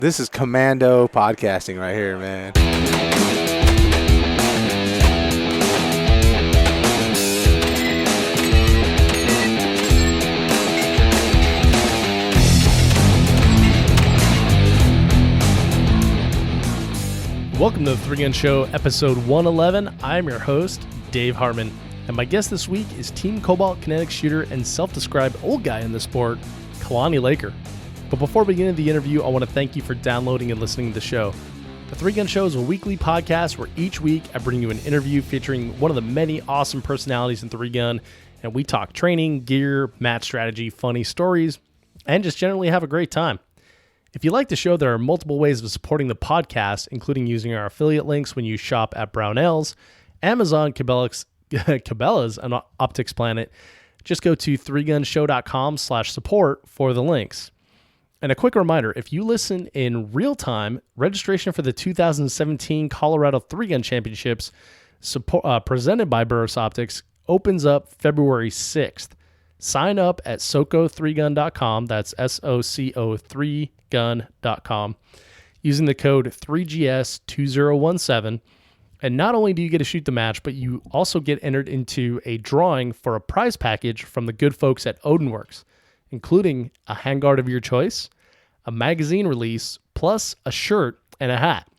This is commando podcasting right here, man. Welcome to the 3 Gun Show, episode 111. I'm your host, Dave Harmon, and my guest this week is Team Cobalt Kinetic shooter and self-described old guy in the sport, Kalani Laker. But before we get into the interview, I want to thank you for downloading and listening to the show. The 3 Gun Show is a weekly podcast where each week I bring you an interview featuring one of the many awesome personalities in 3 Gun, and we talk training, gear, match strategy, funny stories, and just generally have a great time. If you like the show, there are multiple ways of supporting the podcast, including using our affiliate links when you shop at Brownells, Amazon, Cabela's, and Optics Planet. Just go to 3gunshow.com/support for the links. And a quick reminder, if you listen in real time, registration for the 2017 Colorado 3-Gun Championships presented by Burris Optics opens up February 6th. Sign up at soco3gun.com, that's SOCO3gun.com, using the code 3GS2017. And not only do you get to shoot the match, but you also get entered into a drawing for a prize package from the good folks at Odinworks, including a handguard of your choice, a magazine release, plus a shirt and a hat.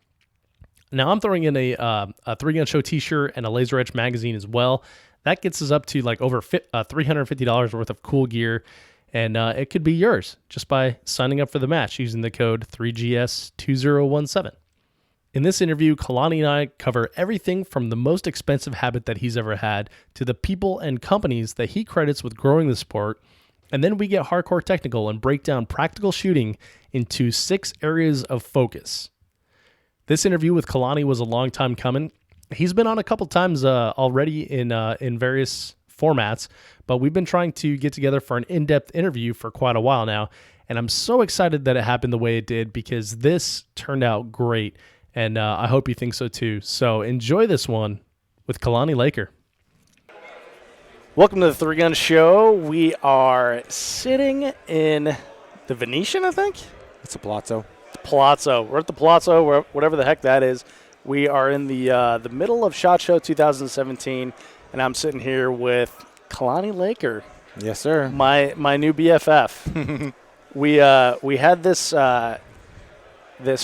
Now I'm throwing in a 3-Gun Show t-shirt and a Laser Edge magazine as well. That gets us up to like over $350 worth of cool gear, and it could be yours just by signing up for the match using the code 3GS2017. In this interview, Kalani and I cover everything from the most expensive habit that he's ever had to the people and companies that he credits with growing the sport, and then we get hardcore technical and break down practical shooting into 6 areas of focus. This interview with Kalani was a long time coming. He's been on a couple times already in various formats, but we've been trying to get together for an in-depth interview for quite a while now, and I'm so excited that it happened the way it did because this turned out great, and I hope you think so too. So enjoy this one with Kalani Laker. Welcome to the 3 Gun Show. We are sitting in the Venetian, I think? It's a Palazzo. Palazzo. We're at the Palazzo, whatever the heck that is. We are in the middle of SHOT Show 2017, and I'm sitting here with Kalani Laker. Yes, sir. My new BFF. we had this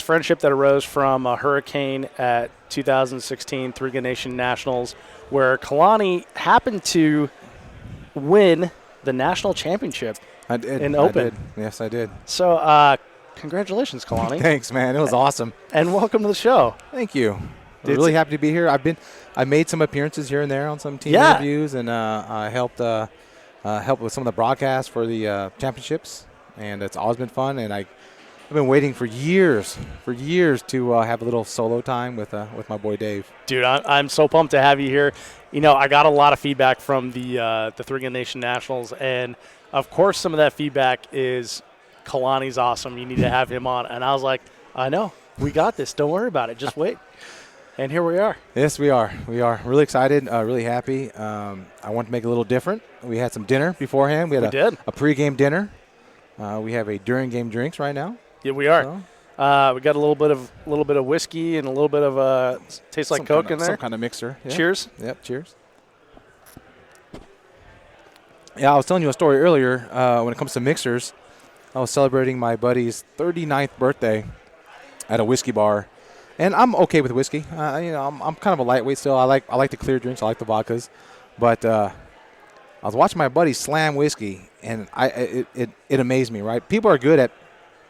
friendship that arose from a hurricane at 2016 3 Gun Nation Nationals, where Kalani happened to win the national championship. I did. In Open. I did. Yes, I did. So, congratulations, Kalani. Thanks, man. It was awesome. And welcome to the show. Thank you. I'm really happy to be here. I made some appearances here and there on some team interviews, and I helped with some of the broadcasts for the championships, and it's always been fun. And I've been waiting for years to have a little solo time with my boy Dave. Dude, I'm so pumped to have you here. You know, I got a lot of feedback from the 3 Gun Nation Nationals, and of course some of that feedback is Kalani's awesome. You need to have him on. And I was like, I know. We got this. Don't worry about it. Just wait. And here we are. Yes, we are. We are really excited, really happy. I want to make it a little different. We had some dinner beforehand. We had a pregame dinner. We have a during-game drinks right now. Yeah, we are. So. We got a little bit of whiskey and a little bit of tastes like Coke in there. Some kind of mixer. Yeah. Cheers. Yep. Cheers. Yeah, I was telling you a story earlier. When it comes to mixers, I was celebrating my buddy's 39th birthday at a whiskey bar, and I'm okay with whiskey. I'm kind of a lightweight still. I like the clear drinks. I like the vodkas, but I was watching my buddy slam whiskey, and it amazed me. Right, people are good at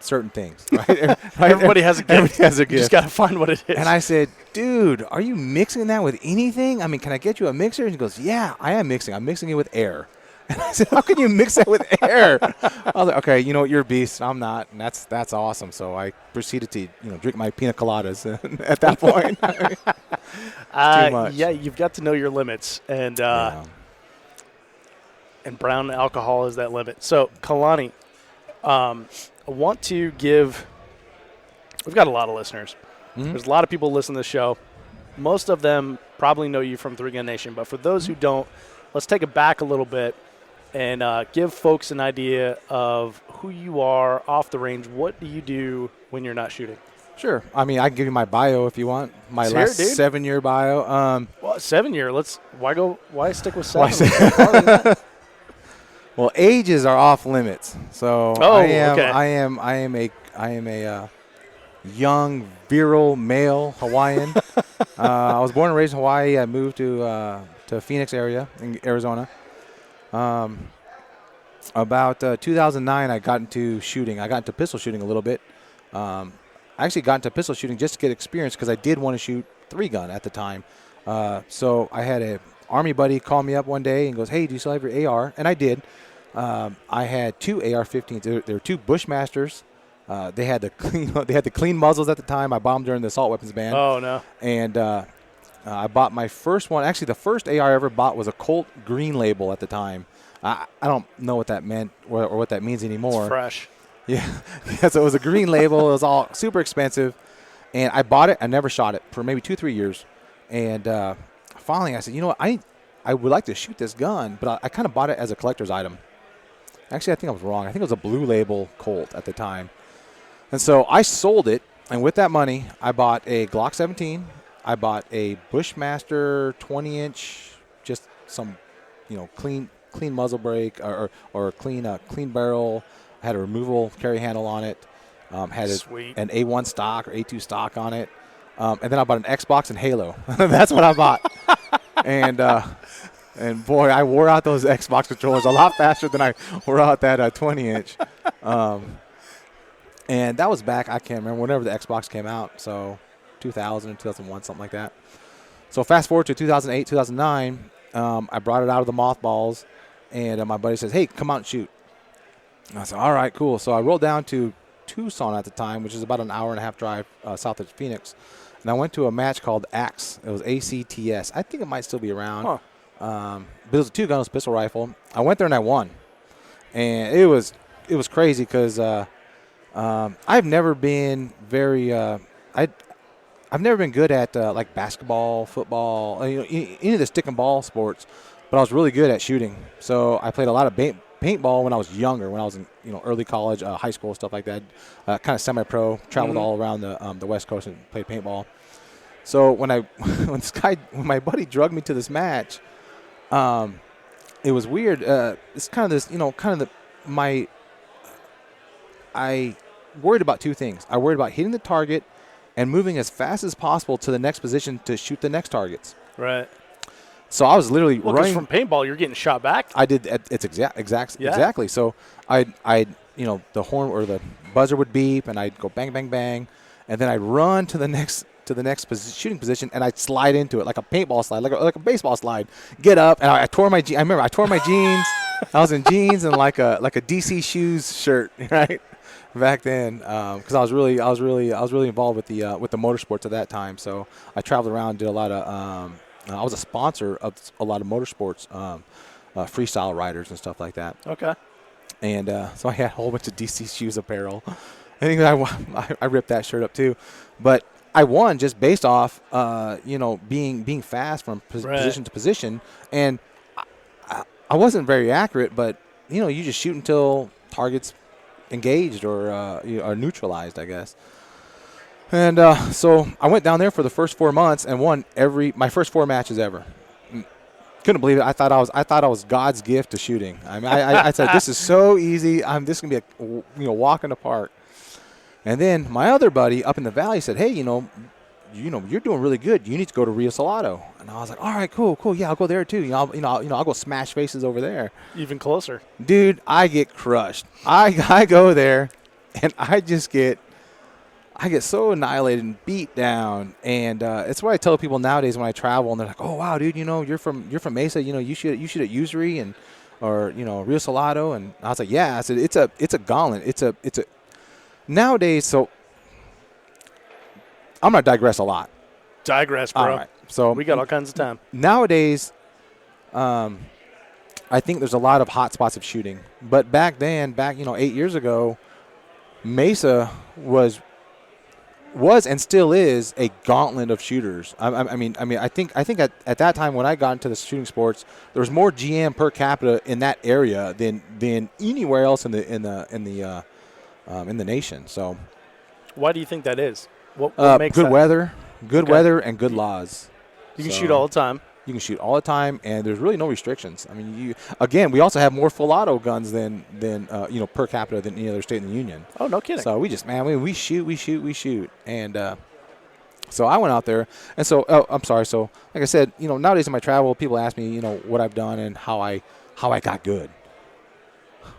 certain things. Right, Everybody has a gift. Everybody has a gift. You just got to find what it is. And I said, dude, are you mixing that with anything? I mean, can I get you a mixer? And he goes, yeah, I am mixing. I'm mixing it with air. And I said, how can you mix that with air? I was like, okay, you know what, you're a beast. I'm not, and that's awesome. So I proceeded to drink my pina coladas at that point. Too much. Yeah, you've got to know your limits, and brown alcohol is that limit. So Kalani, I want to give. We've got a lot of listeners. Mm-hmm. There's a lot of people listening to the show. Most of them probably know you from 3 Gun Nation, but for those who don't, let's take it back a little bit and give folks an idea of who you are off the range. What do you do when you're not shooting? Sure. I mean, I can give you my bio if you want. My Let's hear last it, dude. 7-year bio. Well, 7 year. Why stick with 7? Why say- Well, ages are off limits. So okay. I am a young, virile male Hawaiian. I was born and raised in Hawaii. I moved to Phoenix area in Arizona. About 2009, I got into shooting. I got into pistol shooting a little bit. I actually got into pistol shooting just to get experience because I did want to shoot 3-gun at the time. So I had a Army buddy call me up one day and goes, "Hey, do you still have your AR?" And I did. I had 2 AR-15s. They were 2 Bushmasters. They had the clean muzzles at the time. I bought them during the assault weapons ban. Oh no! And I bought my first one. Actually, the first AR I ever bought was a Colt Green Label at the time. I don't know what that meant or what that means anymore. It's fresh. Yeah. So it was a green label. It was all super expensive. And I bought it. I never shot it for maybe 2-3 years. And finally I said, you know what, I would like to shoot this gun, but I kind of bought it as a collector's item. Actually, I think I was wrong. I think it was a blue label Colt at the time. And so I sold it. And with that money, I bought a Glock 17. I bought a Bushmaster 20-inch, just some, clean muzzle brake or clean barrel. I had a removable carry handle on it. Had an A1 stock or A2 stock on it. And then I bought an Xbox and Halo. That's what I bought. And boy, I wore out those Xbox controllers a lot faster than I wore out that 20-inch. And that was back, I can't remember, whenever the Xbox came out. So 2000 or 2001, something like that. So fast forward to 2008, 2009, I brought it out of the mothballs. And my buddy says, "Hey, come out and shoot." And I said, "All right, cool." So I rolled down to Tucson at the time, which is about an hour-and-a-half drive south of Phoenix. And I went to a match called ACTS. It was ACTS. I think it might still be around. Huh. But it was a 2-gun pistol rifle. I went there and I won. And it was crazy because I've never been very I've never been good at like basketball, football, any of the stick and ball sports. But I was really good at shooting. So I played a lot of paintball when I was younger, when I was in early college, high school, stuff like that. Kind of semi-pro, traveled all around the West Coast and played paintball. So when my buddy drugged me to this match, it was weird. It's kind of this, I worried about 2 things. I worried about hitting the target and moving as fast as possible to the next position to shoot the next targets. Right. So I was literally running. From paintball, you're getting shot back. I did. It's exactly. So I the horn or the buzzer would beep, and I'd go bang, bang, bang, and then I'd run to the next shooting position, and I'd slide into it like a paintball slide, like a baseball slide. Get up, and I tore my. I remember I tore my jeans. I was in jeans and like a DC Shoes shirt, right? Back then, because I was really involved with the motorsports at that time. So I traveled around, did a lot of. I was a sponsor of a lot of motorsports, freestyle riders and stuff like that. Okay. And so I had a whole bunch of DC Shoes apparel. I think I ripped that shirt up too. But I won just based off, being fast from position to position. And I wasn't very accurate, but, you just shoot until targets engaged or are neutralized, I guess. And so I went down there for the first 4 months and won my first 4 matches ever. Couldn't believe it. I thought I was God's gift to shooting. I mean, I said, this is so easy. This is gonna be a walk in the park. And then my other buddy up in the valley said, "Hey, you're doing really good. You need to go to Rio Salado." And I was like, "All right, cool. Yeah, I'll go there too. I'll go smash faces over there." Even closer, dude. I get crushed. I go there, and I get so annihilated and beat down, and it's what I tell people nowadays when I travel, and they're like, "Oh wow, dude, you're from Mesa, you shoot at Usury or Rio Salado," and I was like, "Yeah," I said, "It's a gauntlet. It's a nowadays." So I'm gonna digress a lot. Digress, bro. All right, so we got all kinds of time nowadays. I think there's a lot of hot spots of shooting, but back 8 years ago, Mesa was and still is a gauntlet of shooters. I mean, I think at that time when I got into the shooting sports, there was more GM per capita in that area than anywhere else in the nation. So, Why do you think that is? What makes good that? weather, Okay. and good laws. You can So, shoot all the time. You can shoot all the time, and there's really no restrictions. I mean, we also have more full auto guns than per capita than any other state in the union. Oh, no kidding. So we shoot, and so I went out there, and so I'm sorry. So like I said, nowadays in my travel, people ask me, what I've done and how I got good.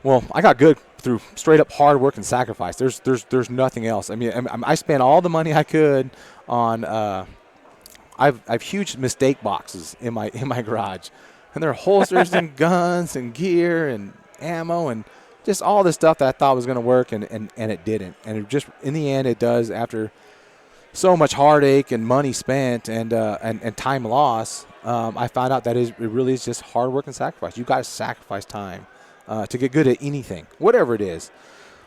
Well, I got good through straight up hard work and sacrifice. There's nothing else. I mean, I spent all the money I could on. I've huge mistake boxes in my garage, and there are holsters and guns and gear and ammo and just all this stuff that I thought was going to work, and it didn't. And it just in the end it does after so much heartache and money spent and time lost. I found out that it really is just hard work and sacrifice. You got to sacrifice time to get good at anything, whatever it is.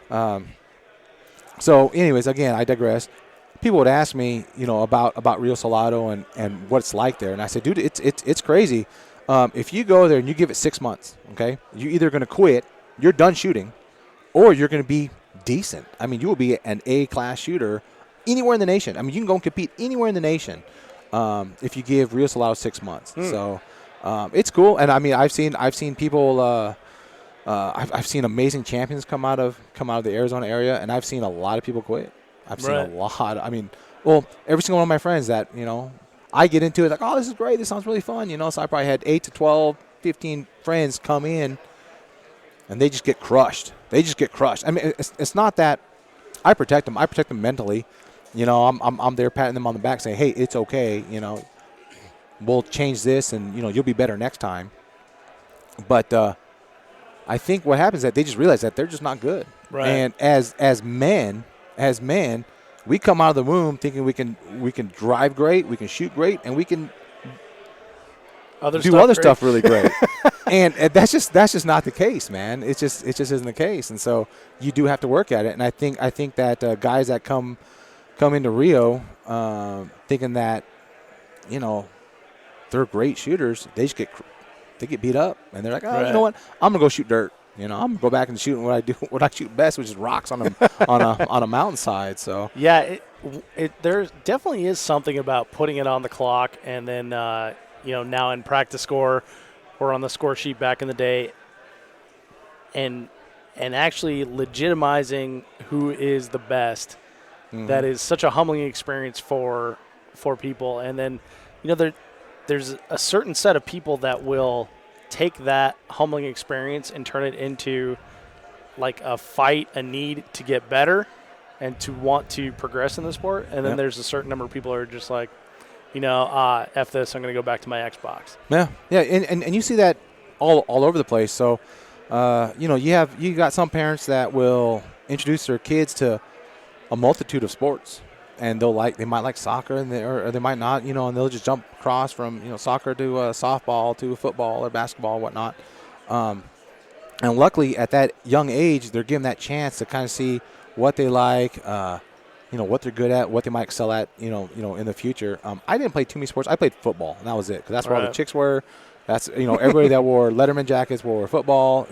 So, anyways, again, I digress. People would ask me, about Rio Salado and what it's like there, and I said, dude, it's crazy. If you go there and you give it 6 months, okay, you're either going to quit, you're done shooting, or you're going to be decent. I mean, you will be an A-class shooter anywhere in the nation. I mean, you can go and compete anywhere in the nation if you give Rio Salado 6 months. So it's cool, and I mean, I've seen people. I've seen amazing champions come out of the Arizona area, and I've seen a lot of people quit. I've seen a lot. I mean, every single one of my friends that, I get into it like, oh, this is great. This sounds really fun. So I probably had 8 to 12, 15 friends come in, and they just get crushed. I mean, it's not that I protect them. I protect them mentally. I'm there patting them on the back saying, hey, it's okay. We'll change this, and, you'll be better next time. But I think what happens is that they just realize that they're just not good. Right. And as men, we come out of the womb thinking we can drive great, we can shoot great, and we can do other stuff really great. and that's just not the case, man. It just isn't the case. And so you do have to work at it. And I think that guys that come into Rio thinking that they're great shooters, they get beat up, and they're like, oh, you know what? I'm gonna go shoot dirt. I'm gonna go back and shoot what I shoot best, which is rocks on a mountainside. So yeah, there definitely is something about putting it on the clock, and then now in practice score or on the score sheet back in the day, and actually legitimizing who is the best. Mm-hmm. That is such a humbling experience for people, and then there's a certain set of people that will take that humbling experience and turn it into like a fight, a need to get better and to want to progress in the sport. And then there's a certain number of people who are just like, F this, I'm going to go back to my Xbox. Yeah. Yeah. And you see that all over the place. So, you got some parents that will introduce their kids to a multitude of sports. And they might like soccer, or they might not, and they'll just jump across from soccer to softball to football or basketball, whatnot. And luckily, at that young age, they're given that chance to kind of see what they like, what they're good at, what they might excel at, in the future. I didn't play too many sports. I played football, and that was it, because that's where all the chicks were. That's everybody that wore Letterman jackets wore football.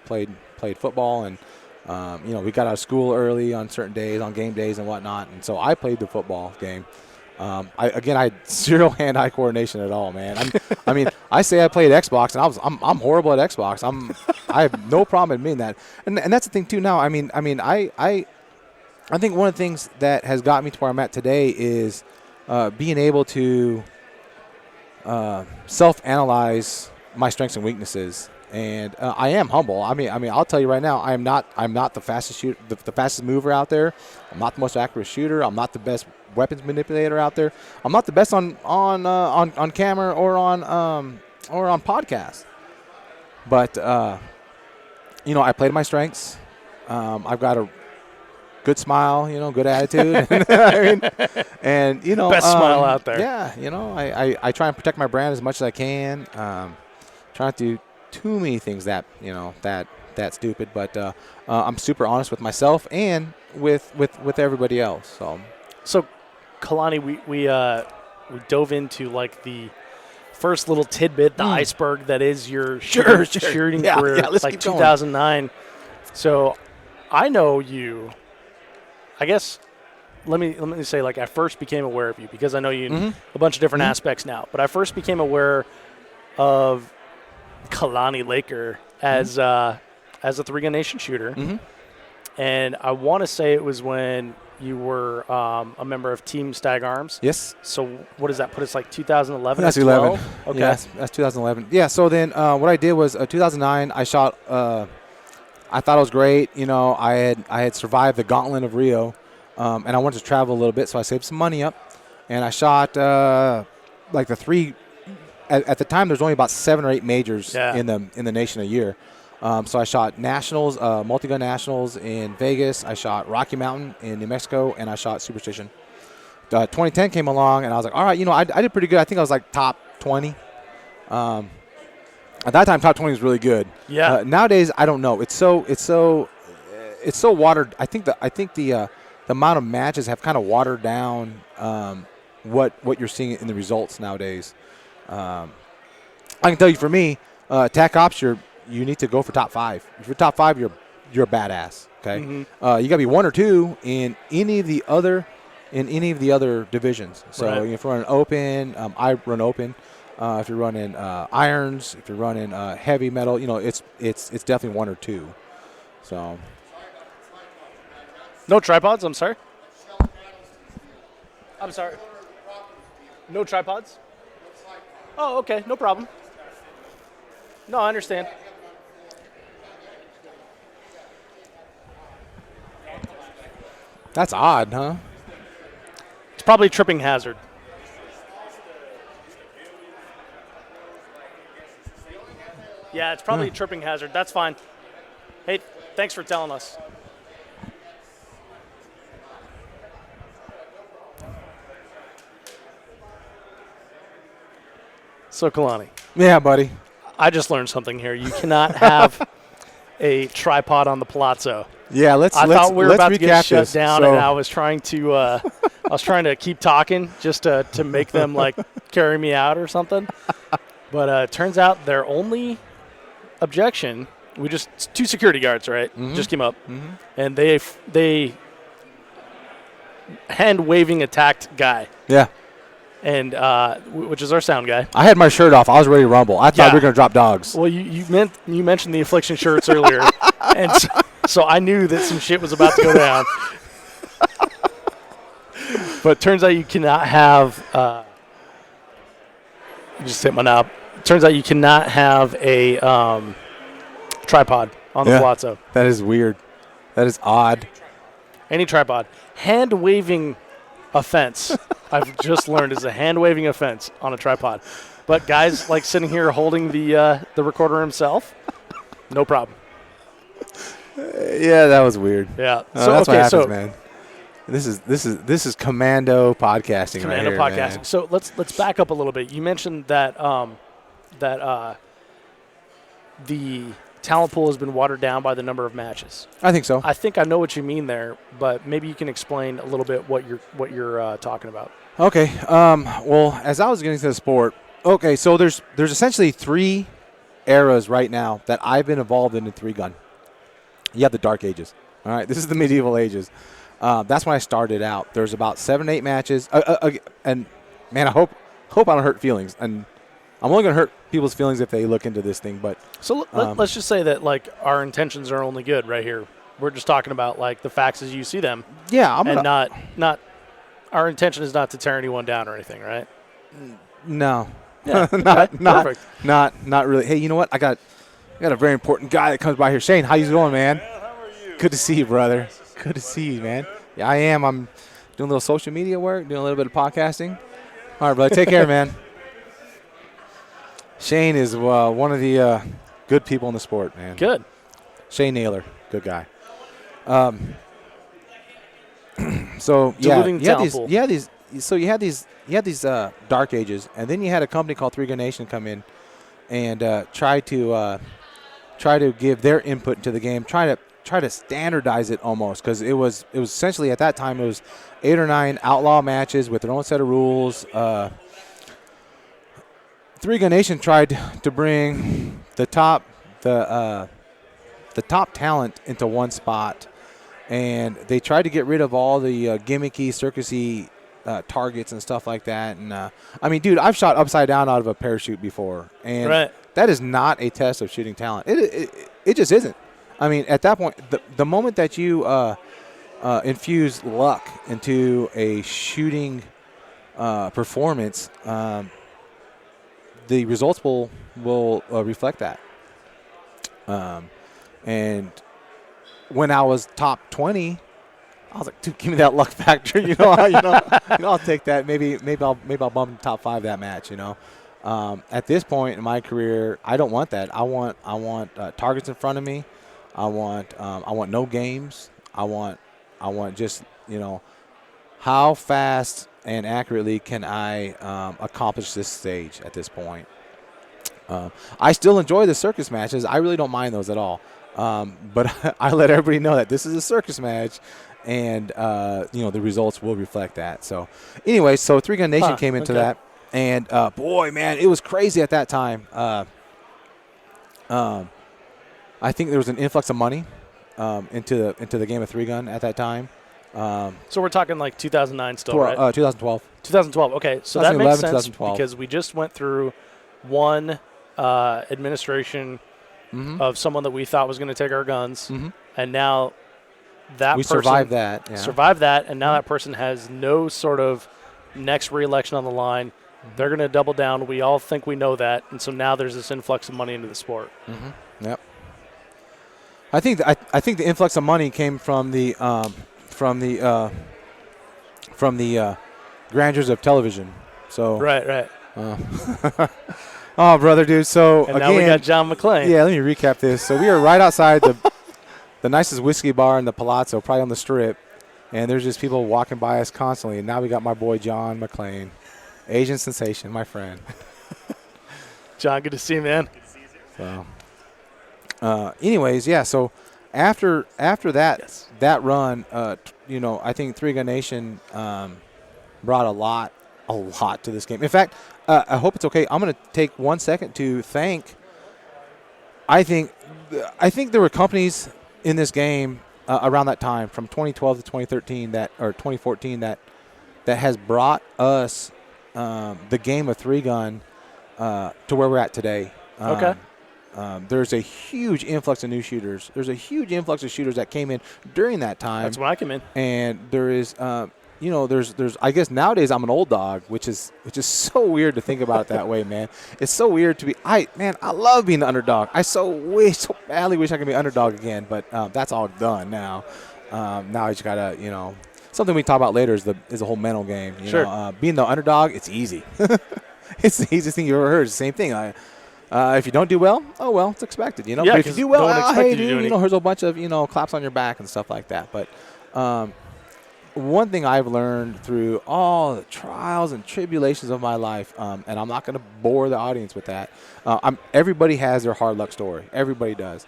Played football and. We got out of school early on certain days, on game days and whatnot, and so I played the football game. I had zero hand-eye coordination at all, man. I say I played Xbox, and I'm horrible at Xbox. I have no problem admitting that, and that's the thing too. Now, I think one of the things that has got me to where I'm at today is being able to self-analyze my strengths and weaknesses. And I am humble. I mean, I'll tell you right now, I'm not the fastest shooter, the fastest mover out there. I'm not the most accurate shooter. I'm not the best weapons manipulator out there. I'm not the best on camera or on podcast. But I played my strengths. I've got a good smile, good attitude. Best smile out there. Yeah, I try and protect my brand as much as I can. Try not to do too many things that stupid, but I'm super honest with myself and with everybody else. So Kalani, we dove into like the first little tidbit, the iceberg that is your shooting career, like 2009. So I know you I guess let me say, like, I first became aware of you because I know you in Mm-hmm. a bunch of different Mhm. aspects now. But I first became aware of Kalani Laker as a 3-gun nation shooter, Mm-hmm. and I want to say it was when you were a member of Team Stag Arms. Yes. So what does that put us, like 2011 That's or 11. 12? Okay. Yes, that's 2011. Yeah. So then, what I did was 2009. I shot. I thought it was great. You know, I had survived the gauntlet of Rio, and I wanted to travel a little bit, so I saved some money up, and I shot like the three. At the time, there's only about 7 or 8 majors Yeah. in the nation a year. So I shot nationals, multi-gun nationals in Vegas. I shot Rocky Mountain in New Mexico, and I shot Superstition. 2010 came along, and I was like, all right, you know, I did pretty good. I think I was like top 20. At that time, top 20 was really good. Yeah. Nowadays, I don't know. It's so watered. I think the amount of matches have kind of watered down what you're seeing in the results nowadays. I can tell you, for me, TAC Ops, you need to go for top 5. If you're top 5, you're a badass. Okay, you got to be 1 or 2 in any of the other divisions. So Right. if you're running open, I run open. If you're running irons, if you're running heavy metal, you know, it's definitely 1 or 2. So No tripods. I'm sorry. I'm sorry. No tripods. Oh, okay. No problem. No, I understand. that's odd, huh? It's probably a tripping hazard. Yeah, it's probably a tripping hazard. That's fine. Hey, thanks for telling us. So, Kalani, Yeah, buddy. I just learned something here. You cannot have a tripod on the Palazzo. Yeah, let's I thought we were let's about to recap get shut this. down, So, and I was trying to keep talking just to make them like carry me out or something. But it turns out their only objection, it's 2 security guards, right? Just came up, and they hand waving attacked guy, yeah, and which is our sound guy. I had my shirt off. I was ready to rumble. I thought Yeah. we were gonna drop dogs. Well, you mentioned the Affliction shirts earlier, and so I knew that some shit was about to go down. But it turns out you cannot have. You just hit my knob. Turns out you cannot have a tripod on the Yeah. Palazzo. That is weird. That is odd. Any tripod. Hand waving offense, I've just learned, is a hand waving offense on a tripod. But guys like sitting here holding the recorder himself, no problem. Yeah, that was weird. Yeah. That's what happens, man. This is commando podcasting Commando right here, podcasting. man. So let's back up a little bit. You mentioned that the talent pool has been watered down by the number of matches. I think so. I think I know what you mean there, but maybe you can explain a little bit what you're talking about. Okay. Well, as I was getting to the sport, okay, so there's essentially 3 eras right now that I've been involved in 3-gun. You have the Dark Ages. All right, this is the medieval ages. That's when I started out. There's about 7, 8 matches, and man, I hope I don't hurt feelings, and I'm only gonna hurt people's feelings if they look into this thing. But So let's just say that like our intentions are only good right here. We're just talking about like the facts as you see them, yeah, I'm and gonna not our intention is not to tear anyone down or anything, right? no, Yeah, not perfect. not really. Hey, you know what? I got a very important guy that comes by here. Shane, how you going, man? How are you? Good to see you, brother. Good to see you, man. Yeah, I am. I'm doing a little social media work, doing a little bit of podcasting. All right, brother. Take care, man. Shane is one of the good people in the sport, man. Good. Shane Naylor, good guy. So Diluting you had talent pool. you had these Dark Ages, and then you had a company called 3-Gun Nation come in and try to give their input into the game, try to standardize it almost, because it was essentially at that time it was 8 or 9 outlaw matches with their own set of rules. 3-Gun Nation tried to bring the top talent into one spot, and they tried to get rid of all the gimmicky, circusy targets and stuff like that. And I mean, dude, I've shot upside down out of a parachute before, and that is not a test of shooting talent. It just isn't. I mean, at that point, the moment that you infuse luck into a shooting performance, the results will reflect that. And when I was top 20, I was like, dude, give me that luck factor. I'll take that. Maybe I'll bump top 5 that match. At this point in my career, I don't want that. I want targets in front of me. I want no games. I want just how fast and accurately can I accomplish this stage at this point. I still enjoy the circus matches. I really don't mind those at all. But I let everybody know that this is a circus match, and the results will reflect that. So, anyway, so Three Gun Nation came into that, and boy, man, it was crazy at that time. I think there was an influx of money into the game of Three Gun at that time. So we're talking like 2009 still, right? 2012. 2012. Okay, so that makes sense because we just went through one administration of someone that we thought was going to take our guns, and now that person survived that. Yeah. Survived that, and now that person has no sort of next re-election on the line. They're going to double down. We all think we know that, and so now there's this influx of money into the sport. Yep. I think the influx of money came from the grandeurs of television. So right. Oh, brother, dude. So and now we got John McClain. Yeah, let me recap this. So we are right outside the nicest whiskey bar in the Palazzo, probably on the Strip, and there's just people walking by us constantly. And now we got my boy John McClain, Asian sensation, my friend. John, good to see you, man. Good to see you, sir. So, anyways, yeah. So after that that run, I think Three Gun Nation brought a lot to this game. In fact, I hope it's okay. I'm going to take 1 second to thank. I think there were companies in this game around that time, from 2012 to 2013 or 2014, that has brought us the game of Three Gun to where we're at today. Okay. There's a huge influx of new shooters. There's a huge influx of shooters that came in during that time. That's when I came in. And there is, there's. I guess nowadays I'm an old dog, which is so weird to think about it that way, man. It's so weird to be. I love being the underdog. I so badly wish I could be underdog again, but that's all done now. Now you just gotta, something we talk about later is the whole mental game. Sure. Being the underdog, it's easy. It's the easiest thing you ever heard. It's the same thing. If you don't do well, oh well, it's expected, Yeah, but if you do well, hey, dude, here's a bunch of claps on your back and stuff like that. But one thing I've learned through all the trials and tribulations of my life, and I'm not going to bore the audience with that. Everybody has their hard luck story. Everybody does.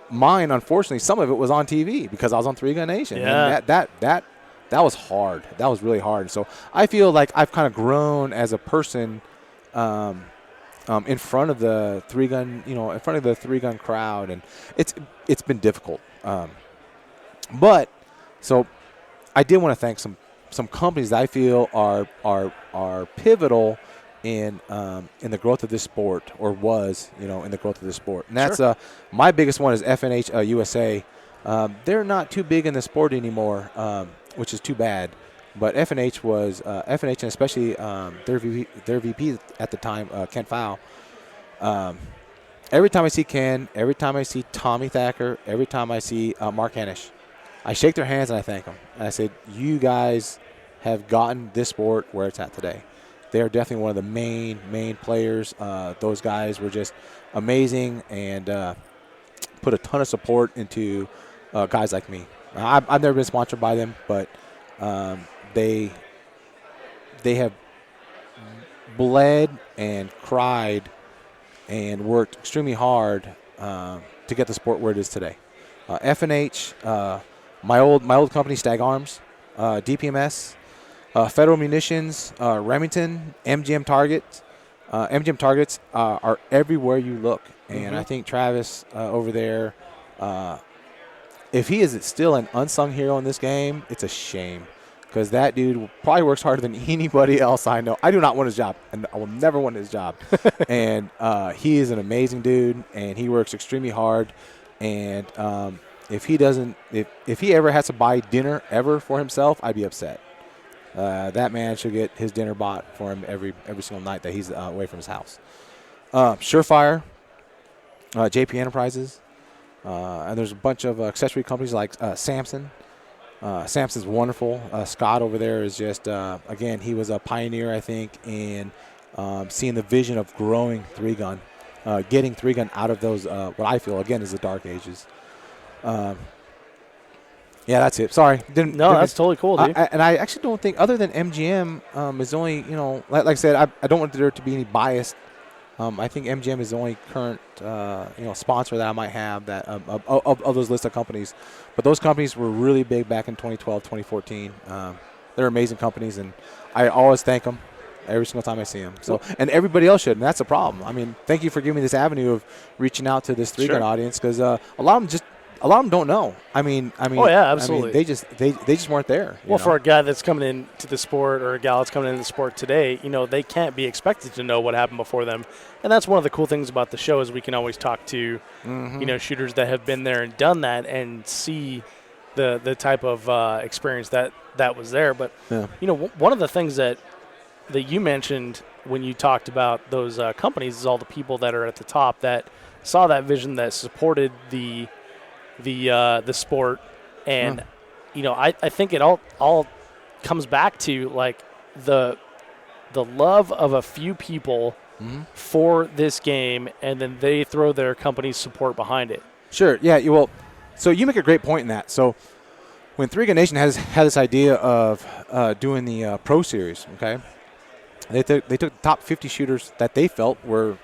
Mine, unfortunately, some of it was on TV because I was on Three Gun Nation. Yeah. And that was hard. That was really hard. So I feel like I've kind of grown as a person. In front of the Three Gun crowd, and it's been difficult. But so I did want to thank some companies that I feel are pivotal in the growth of this sport, or was in the growth of this sport. And that's my biggest one is FNH USA. They're not too big in the sport anymore, which is too bad. But FNH was FNH, and especially their VP at the time, Ken Fowl. Every time I see Ken, every time I see Tommy Thacker, every time I see Mark Hanisch, I shake their hands and I thank them. And I said, "You guys have gotten this sport where it's at today." They are definitely one of the main players. Those guys were just amazing and put a ton of support into guys like me. I've never been sponsored by them, but they have bled and cried and worked extremely hard to get the sport where it is today. FNH, my old company, Stag Arms, DPMS, Federal Munitions, Remington, MGM Targets. MGM Targets are everywhere you look. And I think Travis over there if he is still an unsung hero in this game, it's a shame. Because that dude probably works harder than anybody else I know. I do not want his job, and I will never want his job. And he is an amazing dude, and he works extremely hard. And if he doesn't, if he ever has to buy dinner ever for himself, I'd be upset. That man should get his dinner bought for him every single night that he's away from his house. Surefire, JP Enterprises, and there's a bunch of accessory companies like Samson. Samson's wonderful. Scott over there is just, again, he was a pioneer, I think, in seeing the vision of growing 3-gun, getting 3-gun out of those, what I feel, again, is the dark ages. Yeah, that's it. Sorry. That's totally cool, dude. And I actually don't think, other than MGM, is only, like I said, I don't want there to be any bias. I think MGM is the only current, sponsor that I might have that of those list of companies. But those companies were really big back in 2012, 2014. They're amazing companies, and I always thank them every single time I see them. So, and everybody else should, and that's the problem. I mean, thank you for giving me this avenue of reaching out to this 3-gun audience, because a lot of them don't know. I mean. Oh yeah, absolutely. They just weren't there. Well, for a guy that's coming into the sport or a gal that's coming into the sport today, they can't be expected to know what happened before them. And that's one of the cool things about the show is we can always talk to, shooters that have been there and done that and see the type of experience that was there. But one of the things that you mentioned when you talked about those companies is all the people that are at the top that saw that vision, that supported the sport, and I think it all comes back to like the love of a few people for this game, and then they throw their company's support behind it. Sure. Yeah. Well, so you make a great point in that. So when 3-Gun Nation had this idea of doing the Pro Series, okay, they took the top 50 shooters that they felt were,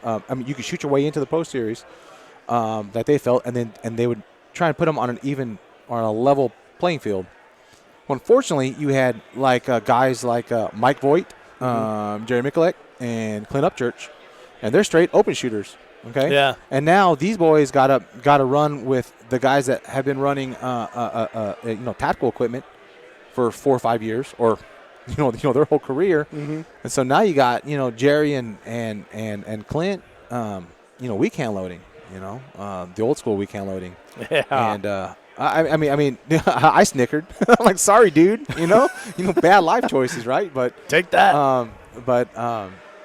you could shoot your way into the Pro Series, that they felt, and they would try and put them on a level playing field. Well, unfortunately, you had like guys like Mike Voigt, Jerry Mikulek, and Clint Upchurch, and they're straight open shooters. Okay. Yeah. And now these boys got to run with the guys that have been running tactical equipment for 4 or 5 years, or their whole career. And so now you got Jerry and Clint, weak hand loading. The old school weak hand loading. Yeah. And I mean, I snickered. I'm like, sorry, dude. Bad life choices, right? But take that.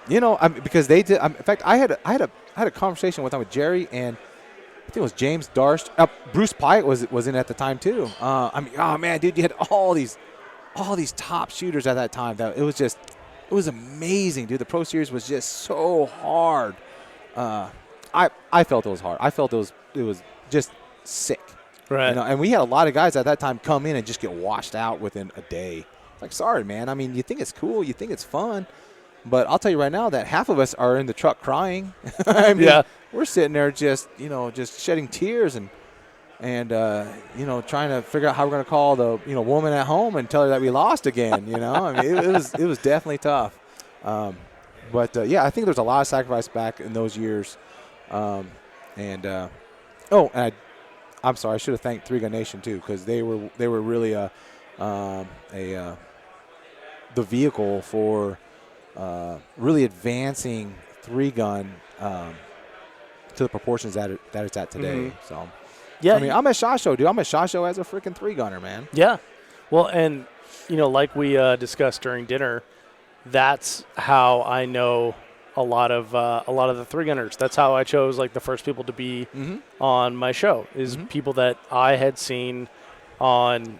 Because they did. In fact, I had a conversation with Jerry, and I think it was James Darst. Bruce Pyatt was in at the time too. Oh man, dude, you had all these top shooters at that time. It was amazing, dude. The Pro Series was just so hard. I felt it was hard. I felt it was just sick. Right. And we had a lot of guys at that time come in and just get washed out within a day. Like, sorry, man. I mean, you think it's cool, you think it's fun, but I'll tell you right now that half of us are in the truck crying. We're sitting there just shedding tears and trying to figure out how we're going to call the woman at home and tell her that we lost again. I mean, it was definitely tough. But I think there's a lot of sacrifice back in those years. I'm sorry, I should have thanked 3-Gun Nation too, because they were really the vehicle for really advancing 3-gun to the proportions that it's at today. So yeah, I mean, I'm at SHOT Show, dude. I'm at SHOT Show as a freaking 3-gunner, man. Yeah, well, and like we discussed during dinner, that's how I know a lot of the 3-gunners. That's how I chose like the first people to be on my show is people that I had seen on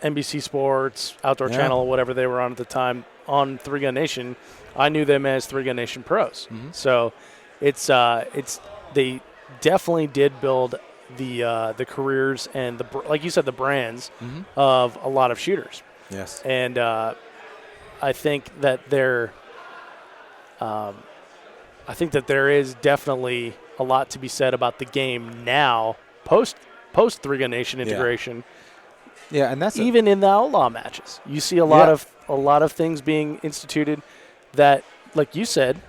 NBC Sports, Outdoor Channel, whatever they were on at the time, on 3-Gun Nation. I knew them as 3-Gun Nation pros. So it's they definitely did build the careers and like you said, the brands of a lot of shooters. Yes. And I think that there is definitely a lot to be said about the game now, post 3-Gun Nation integration. Yeah, and that's even in the outlaw matches, you see a lot of things being instituted that, like you said,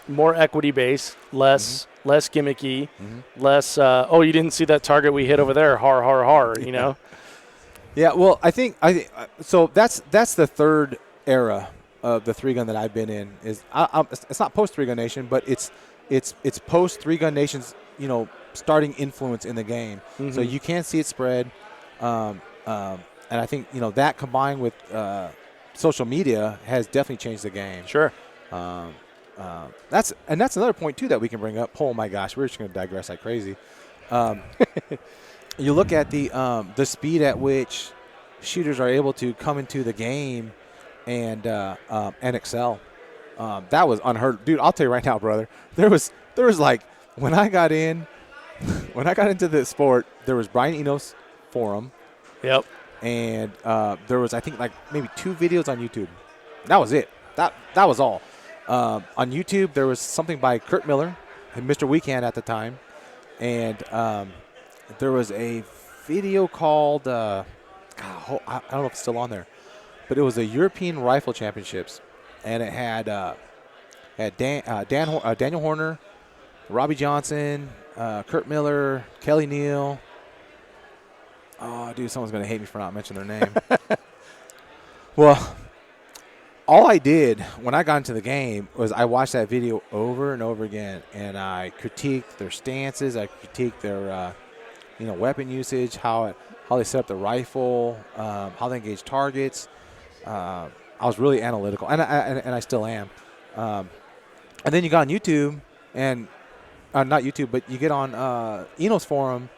more equity based, less less gimmicky, less, you didn't see that target we hit over there, har, har, har, you know? Yeah, well, I think so. That's the third era of the 3-gun that I've been in. It's not post 3-gun nation, but it's post 3-gun nation's starting influence in the game. So you can see it spread, and I think that combined with social media has definitely changed the game. Sure. That's another point too that we can bring up. Oh my gosh, we're just going to digress like crazy. You look at the speed at which shooters are able to come into the game and excel. That was unheard, dude. I'll tell you right now, brother. There was like when I got into the sport, there was Brian Eno's forum. Yep. And there was, I think, like maybe 2 videos on YouTube. That was it. That was all. On YouTube, there was something by Kurt Miller and Mr. Weekend at the time, and there was a video called I don't know if it's still on there, but it was the European Rifle Championships, and it had Daniel Horner, Robbie Johnson, Kurt Miller, Kelly Neal. Oh, dude, someone's going to hate me for not mentioning their name. Well, all I did when I got into the game was I watched that video over and over again, and I critiqued their stances. I critiqued their, weapon usage, how they set up the rifle, how they engage targets. I was really analytical, and I still am. And then you got on YouTube, and not YouTube, but you get on Eno's forum.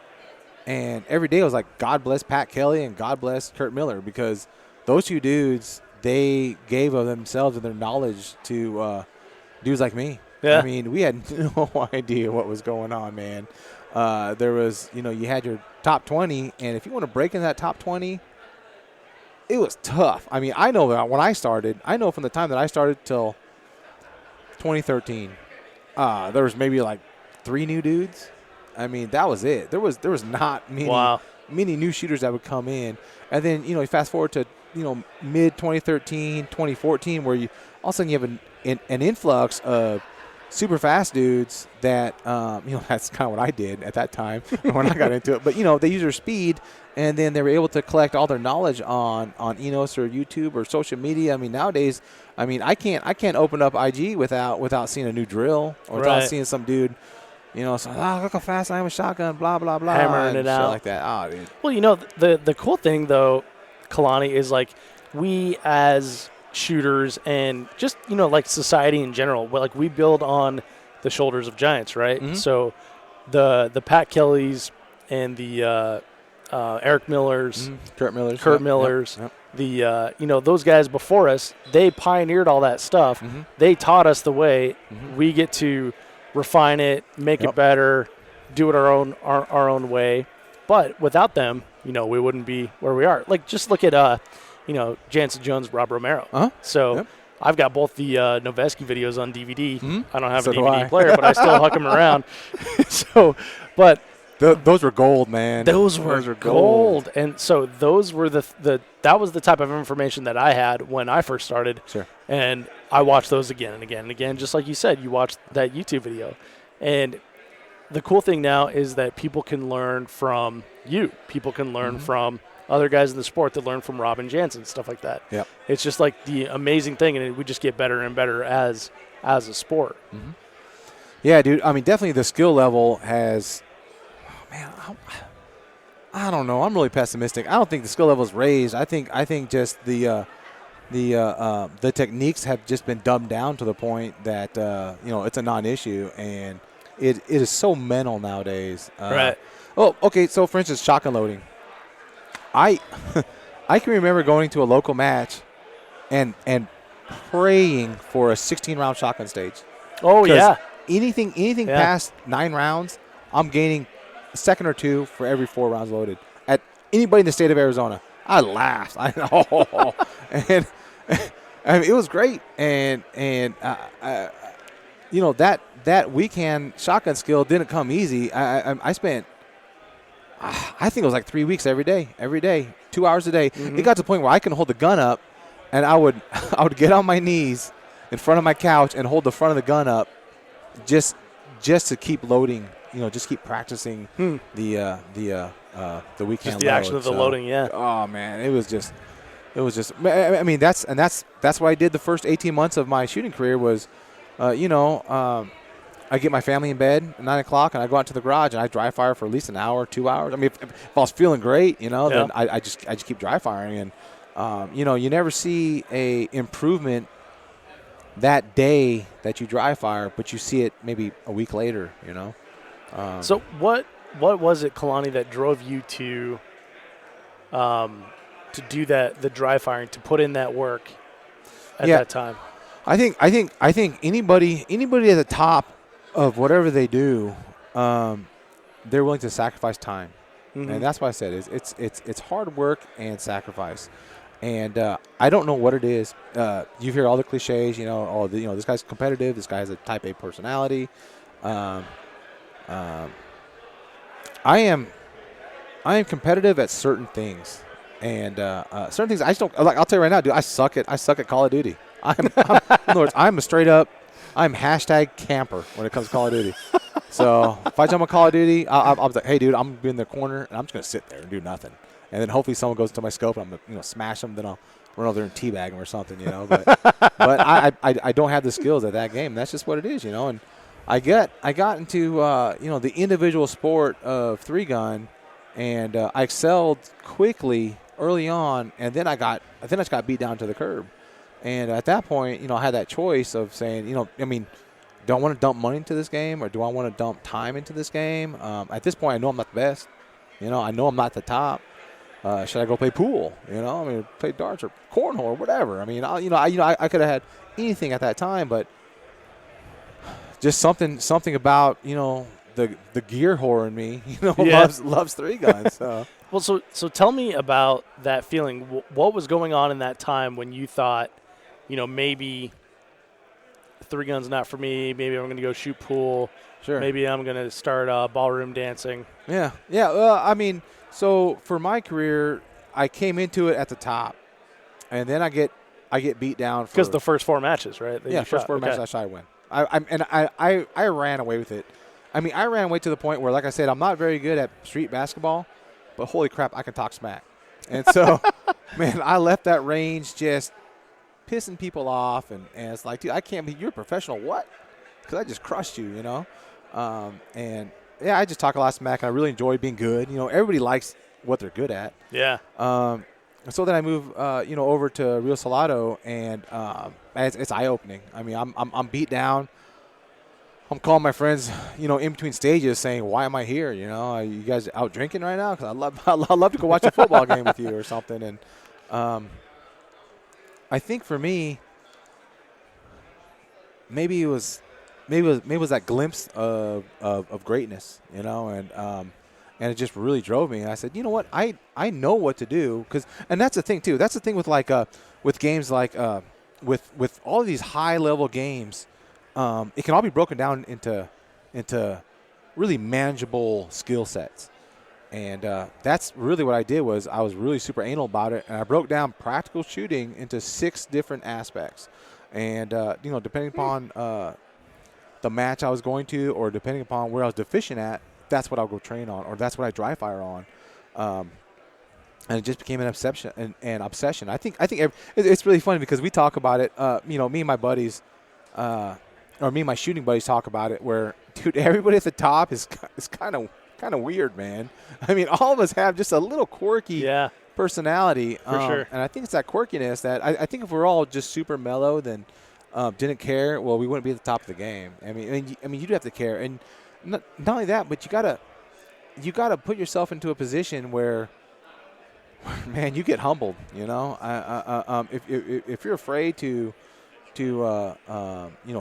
And every day it was like, God bless Pat Kelly and God bless Kurt Miller, because those 2 dudes, they gave of themselves and their knowledge to dudes like me. Yeah. I mean, we had no idea what was going on, man. There was, you had your top 20, and if you want to break into that top 20, it was tough. I mean, I know that when I started, from the time that I started till 2013, there was maybe like 3 new dudes. I mean, that was it. There was not many new shooters that would come in. And then, you fast forward to, mid 2013, 2014, where you all of a sudden you have an influx of super fast dudes that, that's kind of what I did at that time when I got into it. But, they use their speed, and then they were able to collect all their knowledge on Enos or YouTube or social media. I mean, nowadays, I can't open up IG without seeing a new drill or without seeing some dude – so look how fast I am with shotgun, blah, blah, blah. Hammering it out. Like that. Oh, dude. Well, the cool thing, though, Kalani, is like we as shooters and just, like society in general, like we build on the shoulders of giants, right? Mm-hmm. So the Pat Kellys and the Eric Millers, Kurt Millers, the those guys before us, they pioneered all that stuff. Mm-hmm. They taught us the way. Mm-hmm. We get to refine it, make it better, do it our own way. But without them, we wouldn't be where we are. Like, just look at Jansen Jones, Rob Romero. Uh-huh. So I've got both the Noveski videos on DVD. Mm-hmm. I don't have a DVD player, but I still huck them around. But those were gold, man. Those were gold. And so those were that was the type of information that I had when I first started. Sure. And I watched those again and again and again, just like you said. You watched that YouTube video. And the cool thing now is that people can learn from you. People can learn from other guys in the sport that learn from Robin Jansen, stuff like that. Yep. It's just like the amazing thing, and we just get better and better as a sport. Mm-hmm. Yeah, dude. I mean, definitely the skill level has – man, I don't know. I'm really pessimistic. I don't think the skill level is raised. I think just the techniques have just been dumbed down to the point that it's a non-issue, and it is so mental nowadays. Right. Oh, okay. So for instance, shotgun loading. I can remember going to a local match and praying for a 16-round shotgun stage. Oh yeah. Anything past 9 rounds, I'm gaining a second or 2 for every 4 rounds loaded. At anybody in the state of Arizona, I laughed. And I mean, it was great. And that weekend shotgun skill didn't come easy. I spent, I think it was like 3 weeks every day, 2 hours a day. Mm-hmm. It got to the point where I can hold the gun up, and I would get on my knees in front of my couch and hold the front of the gun up, just just to keep loading, just keep practicing the weekend Just the action load. of the loading, yeah. Oh man, it was just. I mean, that's what I did the first 18 months of my shooting career was, I get my family in bed at 9 o'clock and I go out to the garage and I dry fire for at least an hour, 2 hours. I mean, if I was feeling great, then I just keep dry firing. And, you never see a improvement that day that you dry fire, but you see it maybe a week later, So what was it, Kalani, that drove you to do the dry firing, to put in that work at that time? I think anybody at the top of whatever they do, they're willing to sacrifice time, and that's why I said it's hard work and sacrifice. And I don't know what it is. You hear all the cliches, this guy's competitive, this guy has a type A personality. I am competitive at certain things, and certain things I just don't like. I'll tell you right now, dude, I suck at Call of Duty. In other words, I'm hashtag camper when it comes to Call of Duty. So if I jump on Call of Duty, I'll be like, hey, dude, I'm going to be in the corner, and I'm just going to sit there and do nothing. And then hopefully someone goes to my scope, and I'm going to smash them. Then I'll run over there and teabag them or something, But I don't have the skills at that game. That's just what it is, And I got into the individual sport of 3-gun, and I excelled quickly early on, and then I just got beat down to the curb. And at that point, I had that choice of saying, do I want to dump money into this game or do I want to dump time into this game? At this point, I know I'm not the best. I know I'm not the top. Should I go play pool? Play darts or cornhole or whatever. I could have had anything at that time, but just something about the gear whore in me, loves 3-guns. So. Well, so tell me about that feeling. What was going on in that time when you thought, maybe 3-gun's not for me. Maybe I'm going to go shoot pool. Sure. Maybe I'm going to start ballroom dancing. Yeah. Well, so for my career, I came into it at the top, and then I get beat down because the first 4 matches, right? First 4 matches I shot, I win. I ran away with it. I ran away to the point where, like I said, I'm not very good at street basketball, but holy crap, I can talk smack. And so, man, I left that range just pissing people off, and it's like, dude, I can't believe you're a professional. What? Because I just crushed you, And yeah, I just talk a lot of smack, and I really enjoy being good. Everybody likes what they're good at. Yeah. So then I move, over to Rio Salado, and it's eye opening. I'm beat down. I'm calling my friends, in between stages, saying, "Why am I here? Are you guys out drinking right now? Because I love to go watch a football game with you or something." And I think for me, maybe it was that glimpse of greatness, and it just really drove me. And I said, you know what, I know what to do, and that's the thing too. That's the thing with with games with all of these high level games. It can all be broken down into really manageable skill sets. And that's really what I did. Was I was really super anal about it, and I broke down practical shooting into 6 different aspects. And, depending upon the match I was going to, or depending upon where I was deficient at, that's what I'll go train on, or that's what I dry fire on. And it just became an obsession. I think it's really funny because we talk about it, me and my buddies, or me and my shooting buddies talk about it, where, dude, everybody at the top is kind of weird, man. All of us have just a little quirky personality. For sure. And I think it's that quirkiness that I think if we're all just super mellow, then didn't care, well, we wouldn't be at the top of the game. You do have to care. And not only that, but you gotta put yourself into a position where, man, you get humbled, If you're afraid to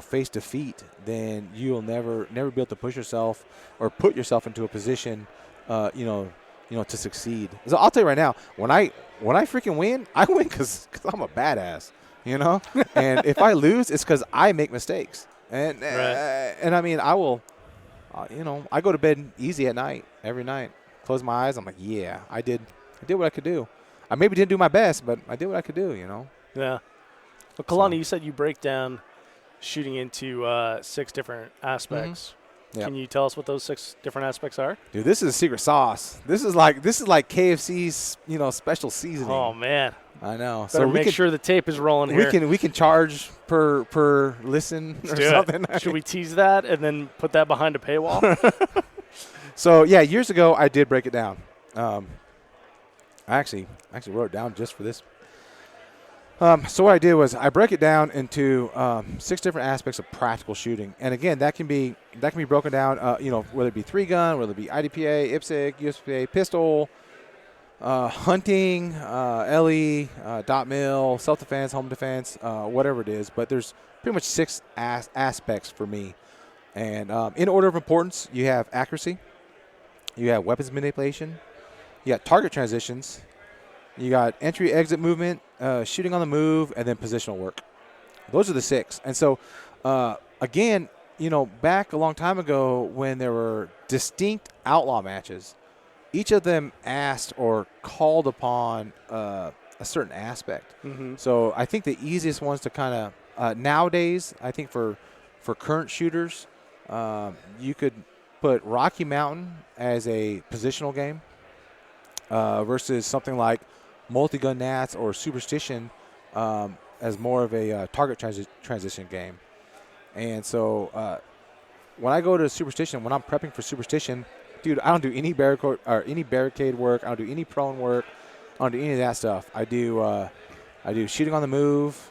face defeat, then you'll never be able to push yourself or put yourself into a position, to succeed. So I'll tell you right now, when I freaking win, I win because I'm a badass, And if I lose, it's because I make mistakes. And right. I will, I go to bed easy at night, every night. Close my eyes. I'm like, yeah, I did what I could do. I maybe didn't do my best, but I did what I could do, Yeah. Well, Kalani, you said you break down shooting into 6 different aspects. Yeah. Can you tell us what those 6 different aspects are? Dude, this is a secret sauce. This is like KFC's, special seasoning. Oh man, I know. better make sure the tape is rolling here. We can charge per listen or something. Should we tease that and then put that behind a paywall? So yeah, years ago I did break it down. I actually wrote it down just for this. So what I did was I break it down into 6 different aspects of practical shooting, and again that can be broken down. Whether it be 3-gun, whether it be IDPA, IPSC, USPA, pistol, hunting, LE, dot mill, self-defense, home defense, whatever it is. But there's pretty much 6 aspects for me, and in order of importance, you have accuracy, you have weapons manipulation, you got target transitions. You got entry-exit movement, shooting on the move, and then positional work. Those are the 6. And so, again, back a long time ago when there were distinct outlaw matches, each of them asked or called upon a certain aspect. Mm-hmm. So I think the easiest ones to kind of nowadays, I think for current shooters, you could put Rocky Mountain as a positional game versus something like multi-gun nats or superstition as more of a target transition game. And so when I go to superstition, when I'm prepping for superstition, dude, I don't do any barricade work. I don't do any prone work. I don't do any of that stuff. I do shooting on the move.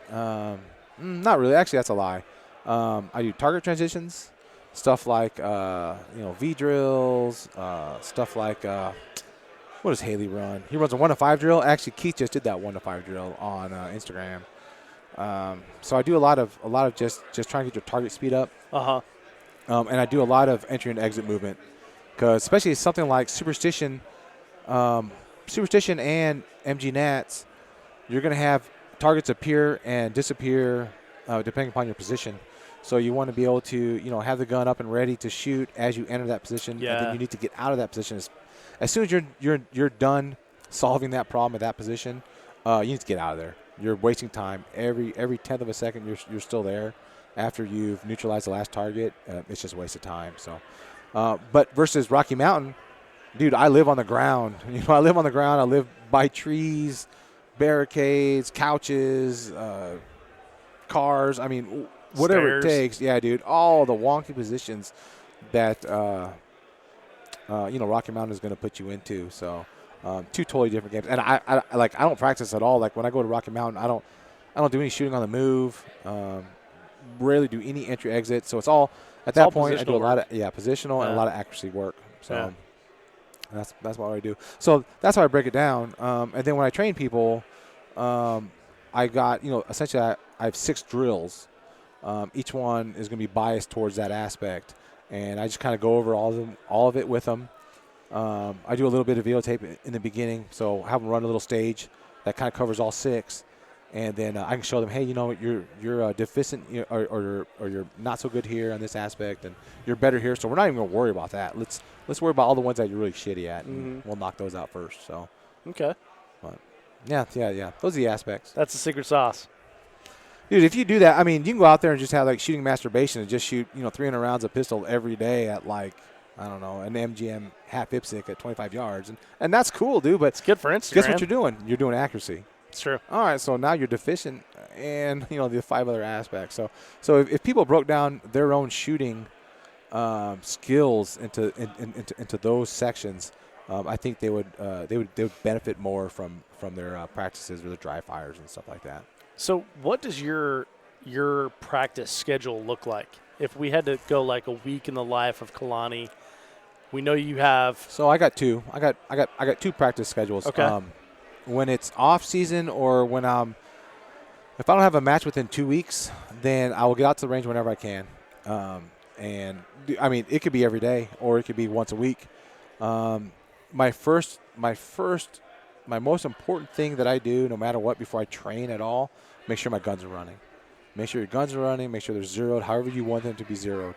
Not really. Actually, that's a lie. I do target transitions, stuff like V drills, stuff like. What does Haley run? He runs a 1-to-5 drill. Actually, Keith just did that 1-to-5 drill on Instagram. So I do a lot of just trying to get your target speed up. And I do a lot of entry and exit movement, because especially something like superstition and MG Nats, you're going to have targets appear and disappear depending upon your position. So you want to be able to have the gun up and ready to shoot as you enter that position. Yeah. And then you need to get out of that position as soon as you're done solving that problem at that position. You need to get out of there. You're wasting time. Every tenth of a second you're still there after you've neutralized the last target. It's just a waste of time. So, but versus Rocky Mountain, dude, I live on the ground. I live on the ground. I live by trees, barricades, couches, cars. I mean, whatever Stairs. it takes. Yeah, dude. All the wonky positions that Rocky Mountain is going to put you into. So, 2 totally different games. And I don't practice at all. Like when I go to Rocky Mountain, I don't do any shooting on the move. Rarely do any entry exit. So it's all at that point. I do a lot of positional and a lot of accuracy work. So that's what I do. So that's how I break it down. And then when I train people, I got essentially I have 6 drills. Each one is going to be biased towards that aspect. And I just kind of go over all of it with them. I do a little bit of videotape in the beginning, so have them run a little stage that kind of covers all 6, and then I can show them, hey, you're deficient, or you're not so good here on this aspect, and you're better here. So we're not even going to worry about that. Let's worry about all the ones that you're really shitty at, and we'll knock those out first. So okay, but yeah. Those are the aspects. That's the secret sauce. Dude, if you do that, I mean, you can go out there and just have like shooting masturbation and just shoot, 300 rounds of pistol every day at like, I don't know, an MGM half IPSC at 25 yards. And that's cool, dude, but It's good for Instagram. guess what you're doing? You're doing accuracy. It's true. All right, so now you're deficient in, the 5 other aspects. So if people broke down their own shooting skills into those sections, I think they would benefit more from their practices or their dry fires and stuff like that. So what does your practice schedule look like? If we had to go like a week in the life of Kalani, we know you have. So I got 2. I got 2 practice schedules. Okay. When it's off season or when if I don't have a match within 2 weeks, then I will get out to the range whenever I can. And I mean, it could be every day or it could be once a week. My most important thing that I do, no matter what, before I train at all, make sure my guns are running. Make sure your guns are running. Make sure they're zeroed, however you want them to be zeroed.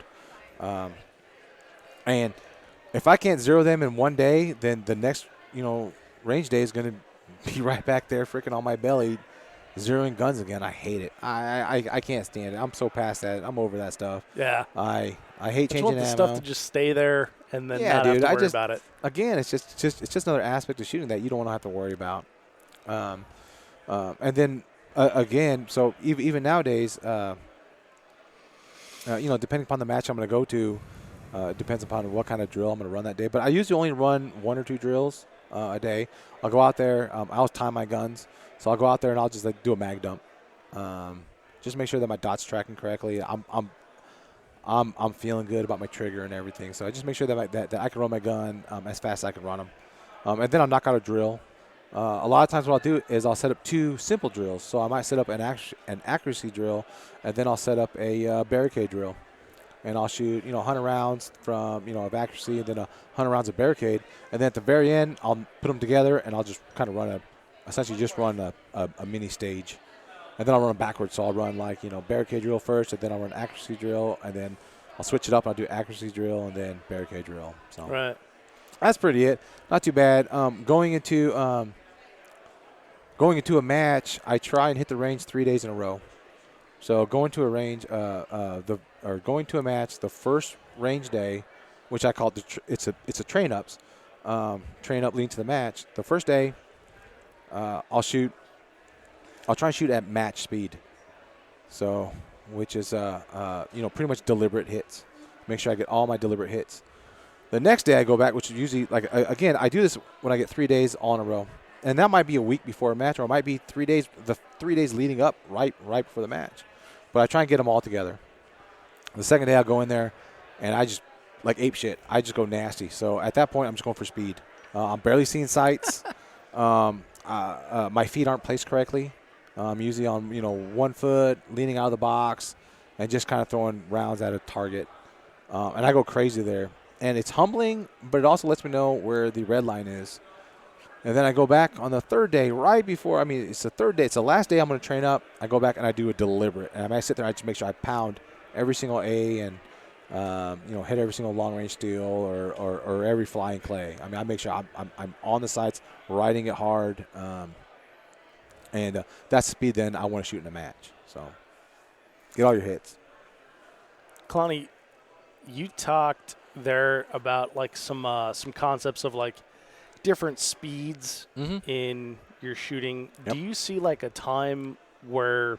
And if I can't zero them in one day, then the next, range day is going to be right back there freaking on my belly, zeroing guns again. I hate it. I can't stand it. I'm so past that. I'm over that stuff. Yeah. I hate I just changing want the ammo. stuff to just stay there and then Yeah, not dude, have I to worry just- about it. Again, it's just another aspect of shooting that you don't want to have to worry about. And then again, so even nowadays, depending upon the match I'm going to go to, it depends upon what kind of drill I'm going to run that day. But I usually only run 1 or 2 drills a day. I'll go out there. I always time my guns, so I'll go out there and I'll just do a mag dump. Just make sure that my dot's tracking correctly. I'm feeling good about my trigger and everything. So I just make sure that I can run my gun as fast as I can run them. And then I'll knock out a drill. A lot of times what I'll do is I'll set up 2 simple drills. So I might set up an accuracy drill, and then I'll set up a barricade drill. And I'll shoot, 100 rounds from, of accuracy, and then 100 rounds of barricade. And then at the very end, I'll put them together, and I'll just kind of run a mini stage. And then I'll run backwards. So I'll run barricade drill first, and then I'll run accuracy drill, and then I'll switch it up. And I'll do accuracy drill and then barricade drill. So Right. that's pretty it. Not too bad. Going into a match, I try and hit the range 3 days in a row. So going to a range, going to a match, the first range day, which I call it's a train ups, train up leading to the match. The first day, I'll try and shoot at match speed. So, which is pretty much deliberate hits. Make sure I get all my deliberate hits. The next day I go back, which is usually again I do this when I get 3 days all in a row, and that might be a week before a match, or it might be 3 days, the 3 days leading up right before the match. But I try and get them all together. The second day I'll go in there, and I just like ape shit. I just go nasty. So at that point I'm just going for speed. I'm barely seeing sights. My feet aren't placed correctly. I'm usually on 1 foot, leaning out of the box, and just kind of throwing rounds at a target. And I go crazy there. And it's humbling, but it also lets me know where the red line is. And then I go back on the third day, it's the third day. It's the last day I'm going to train up. I go back and I do a deliberate. And I sit there, I just make sure I pound every single A and, hit every single long-range steel or every flying clay. I mean, I make sure I'm on the sights, riding it hard. And that's the speed then I want to shoot in a match. So get all your hits. Kalani, you talked there about some concepts of different speeds in your shooting. Yep. Do you see a time where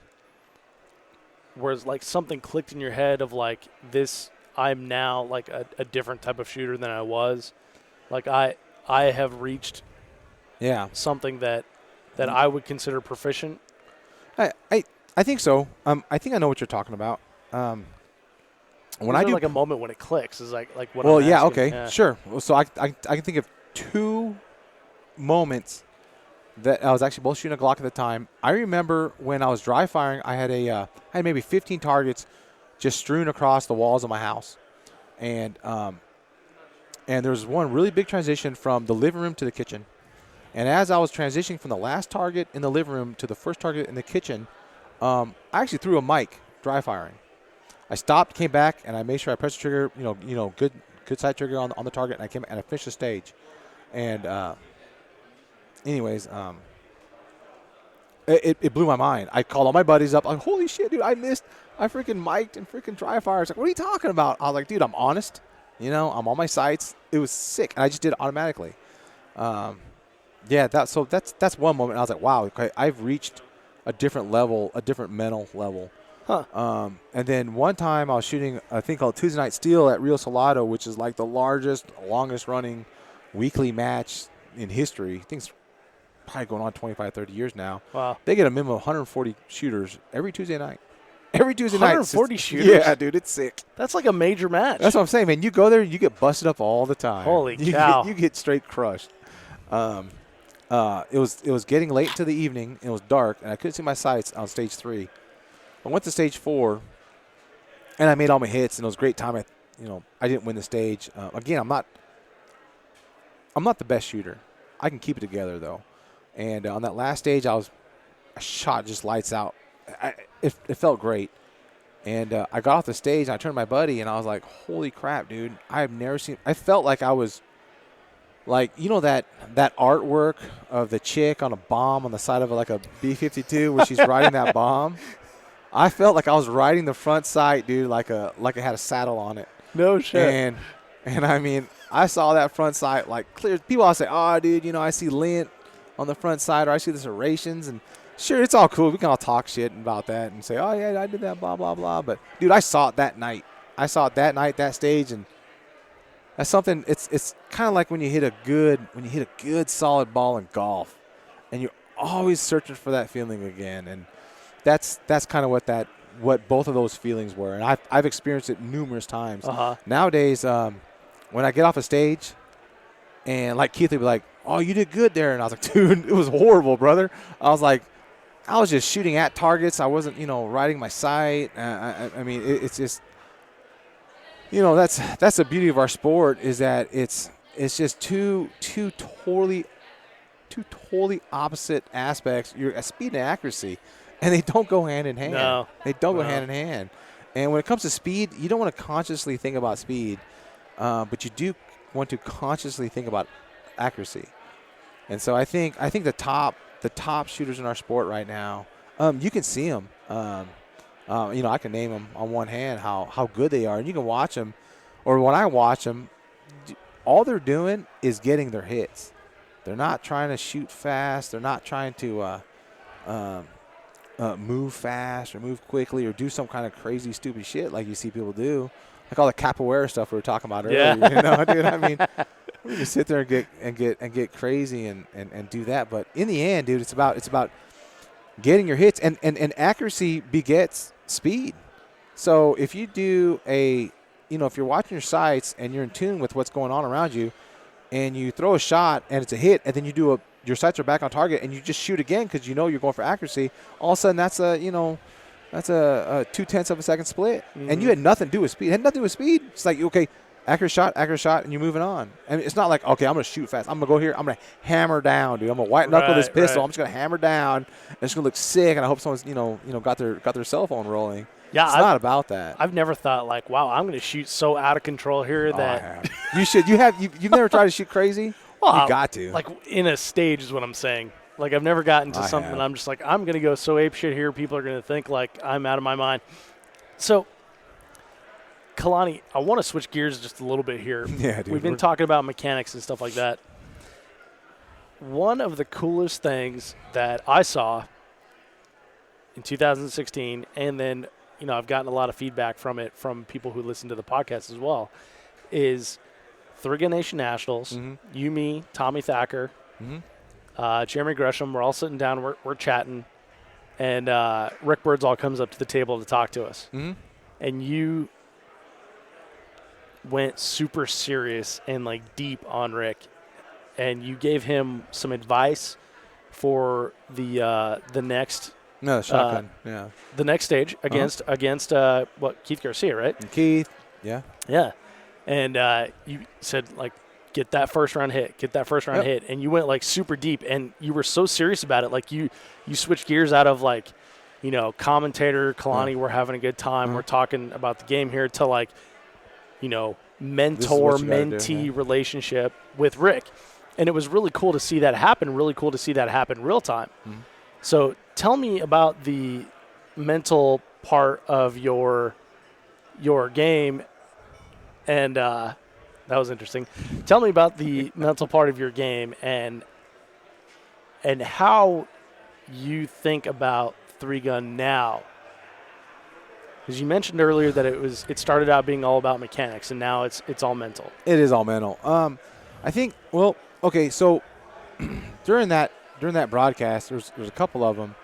something clicked in your head of this? I'm now a different type of shooter than I was. I have reached something that I would consider proficient. I think so. I think I know what you're talking about. When I do a moment when it clicks is what well, I'm yeah, asking. okay, Yeah. sure. Well, so I can think of 2 moments that I was actually both shooting a Glock at the time. I remember when I was dry firing, I had maybe 15 targets just strewn across the walls of my house, and there was one really big transition from the living room to the kitchen. And as I was transitioning from the last target in the living room to the first target in the kitchen, I actually threw a mic dry firing. I stopped, came back, and I made sure I pressed the trigger, good side trigger on the target, and I came and I finished the stage. And it blew my mind. I called all my buddies up. I'm like, holy shit, dude, I freaking mic'd and freaking dry fired. I was like, what are you talking about? I was like, dude, I'm honest. I'm on my sights. It was sick, and I just did it automatically. That's one moment. I was like, wow, okay, I've reached a different level, a different mental level. Huh. And then one time I was shooting a thing called Tuesday Night Steel at Rio Salado, which is the largest, longest running weekly match in history. I think it's probably going on 25, 30 years now. Wow. They get a minimum of 140 shooters every Tuesday night. Every Tuesday 140 night. shooters? Yeah, dude, it's sick. That's a major match. That's what I'm saying, man. You go there, you get busted up all the time. Holy cow. You get straight crushed. It was getting late into the evening, and it was dark, and I couldn't see my sights on stage 3. I went to stage 4, and I made all my hits, and it was a great time. I didn't win the stage. Again, I'm not the best shooter. I can keep it together though. And on that last stage, I shot just lights out. It felt great. And I got off the stage, and I turned to my buddy, and I was like, "Holy crap, dude! I have never seen." I felt like I was like, you know that artwork of the chick on a bomb on the side of like a B-52 where she's riding that bomb? I felt like I was riding the front sight, dude, like it had a saddle on it. No shit. And I mean, I saw that front sight like clear. People always say, "Oh, dude, you know, I see lint on the front side, or I see the serrations," and sure, it's all cool. We can all talk shit about that and say, "Oh yeah, I did that," blah blah blah. But dude, I saw it that night. That stage, and that's something. It's kind of like when you hit a good solid ball in golf, and you're always searching for that feeling again. And that's kind of what both of those feelings were. And I've experienced it numerous times. Nowadays, when I get off a stage, and like Keith would be like, "Oh, you did good there," and I was like, "Dude, it was horrible, brother." I was like, I was just shooting at targets. I wasn't, riding my sight. I mean, it's just. That's the beauty of our sport is that it's just two totally opposite aspects. Your speed and accuracy, and they don't go hand in hand. No, they don't go hand in hand. And when it comes to speed, you don't want to consciously think about speed, but you do want to consciously think about accuracy. And so I think the top shooters in our sport right now, you can see them. I can name them on one hand how good they are, and you can watch them. Or when I watch them, all they're doing is getting their hits. They're not trying to shoot fast. They're not trying to move fast or move quickly or do some kind of crazy, stupid shit like you see people do, like all the capoeira stuff we were talking about earlier. Yeah. Dude. I mean, we can sit there and get crazy and do that. But in the end, dude, it's about getting your hits, and accuracy begets speed. So if you do if you're watching your sights and you're in tune with what's going on around you, and you throw a shot and it's a hit, and then you do your sights are back on target and you just shoot again because you're going for accuracy, all of a sudden that's a 0.2 of a second split, and you had nothing to do with speed. It had nothing to do with speed. It's like, okay, accurate shot, and you're moving on. And it's not like, okay, I'm going to shoot fast. I'm going to go here. I'm going to hammer down, dude. I'm going to white knuckle this pistol. I'm just going to hammer down. And it's going to look sick, and I hope someone's, got their cell phone rolling. Yeah, it's not about that. I've never thought like, wow, I'm going to shoot so out of control here that you should. You've never tried to shoot crazy. Well, you got to. Like in a stage is what I'm saying. Like I've never gotten to something. I'm just like, I'm going to go so ape shit here. People are going to think like I'm out of my mind. So, Kalani, I want to switch gears just a little bit here. Yeah, dude. We've been talking about mechanics and stuff like that. One of the coolest things that I saw in 2016, and then I've gotten a lot of feedback from it from people who listen to the podcast as well, is Three Gun Nation Nationals. Mm-hmm. You, me, Tommy Thacker, Jeremy Gresham. We're all sitting down. We're chatting, and Rick Birdsall comes up to the table to talk to us. Mm-hmm. And you went super serious and like deep on Rick, and you gave him some advice for the next. No, shotgun. The next stage against Keith Garcia, right? And Keith, yeah. And you said like, get that first round hit, hit, and you went like super deep, and you were so serious about it. Like you switched gears out of like, commentator Kalani, we're having a good time, we're talking about the game here, to like, mentor mentee relationship with Rick, and it was really cool to see that happen. Really cool to see that happen real time. Mm-hmm. So tell me about the mental part of your game, and that was interesting. Tell me about the mental part of your game and how you think about Three Gun now. Because you mentioned earlier that it started out being all about mechanics, and now it's all mental. It is all mental. I think. Well, okay. So during that broadcast, there's a couple of them.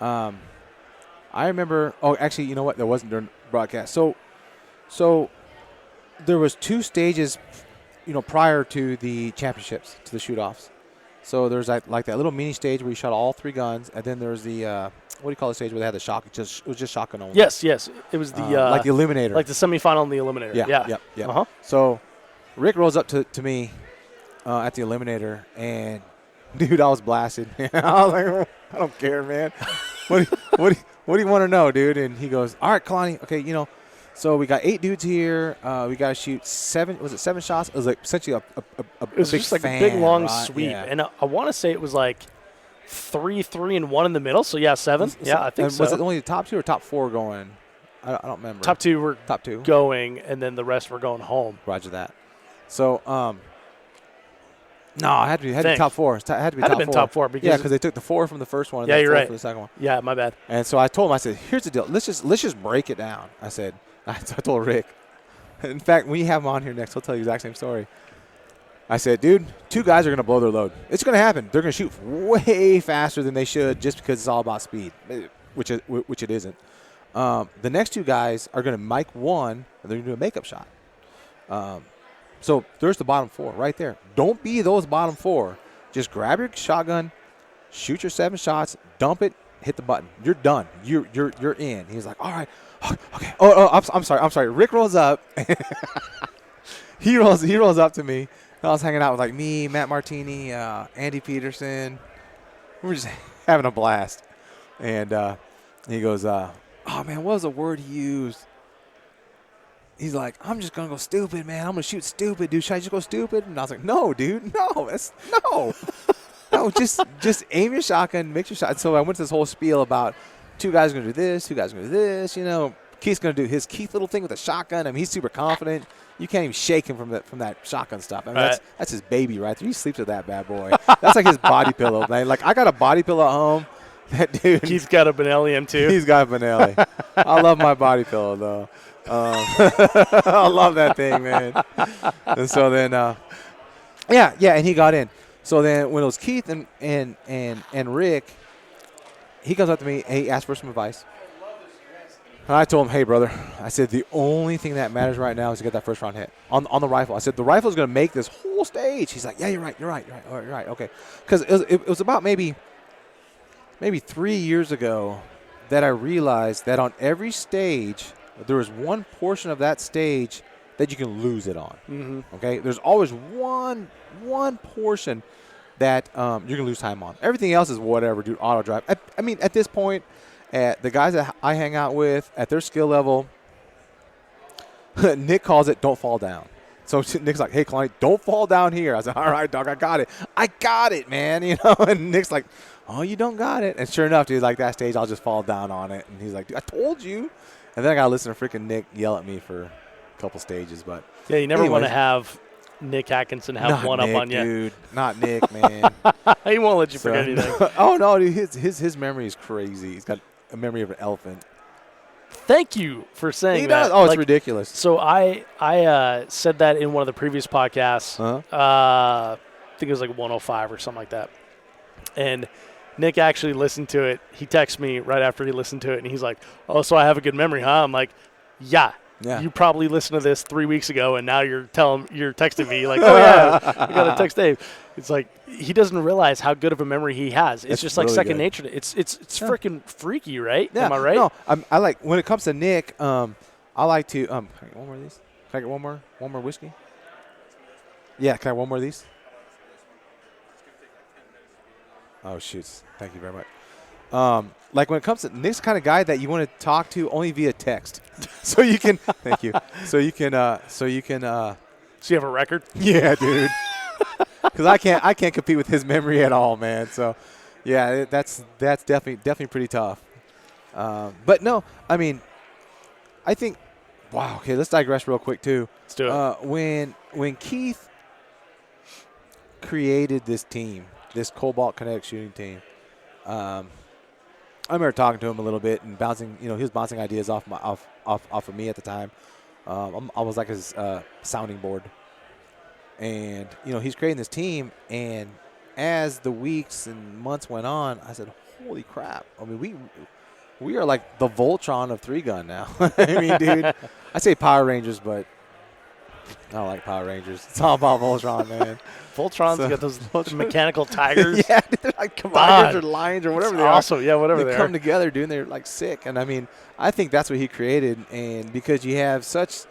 I remember. Oh, actually, you know what? There wasn't during the broadcast. So there was two stages, prior to the championships, to the shoot-offs. So there's like that little mini stage where you shot all three guns, and then there's the what do you call the stage where they had the shock? It was just shotgun only. Yes. It was the like the Eliminator, like the semifinal and the Eliminator. Yeah. Uh-huh. So Rick rolls up to me at the Eliminator, and dude, I was blasted. I was like, I don't care, man. What do you want to know, dude? And he goes, all right, Kalani, okay, So we got 8 dudes here. We got to shoot 7. Was it 7 shots? It was like essentially a It was big just like fan, a big long right? sweep, Yeah. and I want to say it was like 3, 3, and 1 in the middle. So yeah, 7. Yeah, I think and so. Was it only the top 2 or top 4 going? I don't remember. Top 2 were Top 2 going, and then the rest were going home. Roger that. So no, it had to be top 4. It had to be Had to top 4. been top 4 because because they took the 4 from the first one. And Yeah, the you're 4 right. from the second one. Yeah, my bad. And so I told him, I said, here's the deal. Let's just break it down. I said, I told Rick. In fact, when you have him on here next, he'll tell you the exact same story. I said, dude, 2 guys are going to blow their load. It's going to happen. They're going to shoot way faster than they should just because it's all about speed, which it isn't. The next 2 guys are going to mic one, and they're going to do a makeup shot. So there's the bottom 4 right there. Don't be those bottom 4. Just grab your shotgun, shoot your 7 shots, dump it, hit the button. You're done. You're in. He's like, all right, okay. I'm sorry. Rick rolls up. he rolls up to me. I was hanging out with like me, Matt Martini, Andy Peterson. We were just having a blast. And he goes, oh man, what was the word he used? He's like, I'm just going to go stupid, man. I'm going to shoot stupid, dude. Should I just go stupid? And I was like, no, dude. No. No, just aim your shotgun, make your shot. So I went to this whole spiel about 2 guys are going to do this, 2 guys are going to do this. You know, Keith's going to do his Keith little thing with the shotgun. I mean, he's super confident. You can't even shake him from that shotgun stuff. I mean, that's his baby right there. He sleeps with that bad boy. That's like his body pillow, man. Like, I got a body pillow at home. That dude. Keith's got a Benelli M too. He's got a Benelli. I love my body pillow, though. I love that thing, man. And so then, and he got in. So then when it was Keith and Rick, he comes up to me, he asked for some advice. And I told him, hey, brother, I said, the only thing that matters right now is to get that first round hit on the rifle. I said, the rifle is going to make this whole stage. He's like, yeah, you're right. All right, you're right, okay. Because it was about maybe 3 years ago that I realized that on every stage – there is one portion of that stage that you can lose it on. Mm-hmm. Okay, there's always one portion that you're gonna lose time on. Everything else is whatever, dude. Auto drive. I mean, at this point, at the guys that I hang out with, at their skill level, Nick calls it "don't fall down." So Nick's like, "Hey, Kalani, don't fall down here." I said, "All right, dog, I got it, man." You know, and Nick's like, "Oh, you don't got it." And sure enough, dude, like that stage, I'll just fall down on it. And he's like, "Dude, I told you." And then I got to listen to freaking Nick yell at me for a couple stages. But yeah, you never want to have Nick Atkinson have one Nick, up on you. Dude, not Nick, man. He won't let you forget anything. Oh, no, dude, his memory is crazy. He's got a memory of an elephant. Thank you for saying that. Does. Oh, it's ridiculous. So I said that in one of the previous podcasts. Uh-huh. I think it was like 105 or something like that. And Nick actually listened to it. He texted me right after he listened to it, and he's like, "Oh, so I have a good memory, huh?" I'm like, "Yeah. You probably listened to this 3 weeks ago, and now you're texting me like, oh yeah, I got to text Dave." It's like he doesn't realize how good of a memory he has. It's just like really second nature. It's freaking freaky, right? Yeah. Am I right? No, I like when it comes to Nick. I like to. Can I get one more of these? Can I get one more whiskey? Yeah. Can I have one more of these? Oh, shoots. Thank you very much. Like when it comes to Nick's the kind of guy that you want to talk to only via text. So you can thank you. So you have a record? Yeah, dude. Cuz I can't compete with his memory at all, man. So yeah, that's definitely pretty tough. But no, I mean I think wow, okay, let's digress real quick too. Let's do it. When Keith created this team, this Cobalt Kinetic shooting team. I remember talking to him a little bit and bouncing. You know, he was bouncing ideas off of me at the time. I was like his sounding board, and you know, he's creating this team. And as the weeks and months went on, I said, "Holy crap!" I mean, we are like the Voltron of 3-gun now. I mean, dude, I say Power Rangers, but I don't like Power Rangers. It's all about Voltron, man. Voltron's got those mechanical tigers. Yeah, they're like commanders or lions or whatever they are. Also, yeah, whatever they come together, dude, and they're like sick. And I mean, I think that's what he created. And because you have such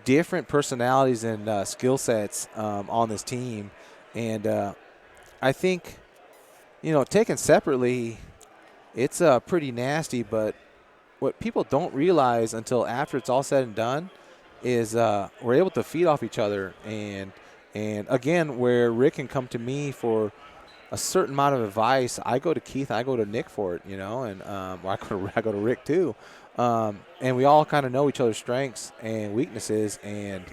different personalities and skill sets on this team, and I think, you know, taken separately, it's pretty nasty. But what people don't realize until after it's all said and done is we're able to feed off each other. And again, where Rick can come to me for a certain amount of advice, I go to Keith, I go to Nick for it, and I go to Rick too. And we all kind of know each other's strengths and weaknesses, and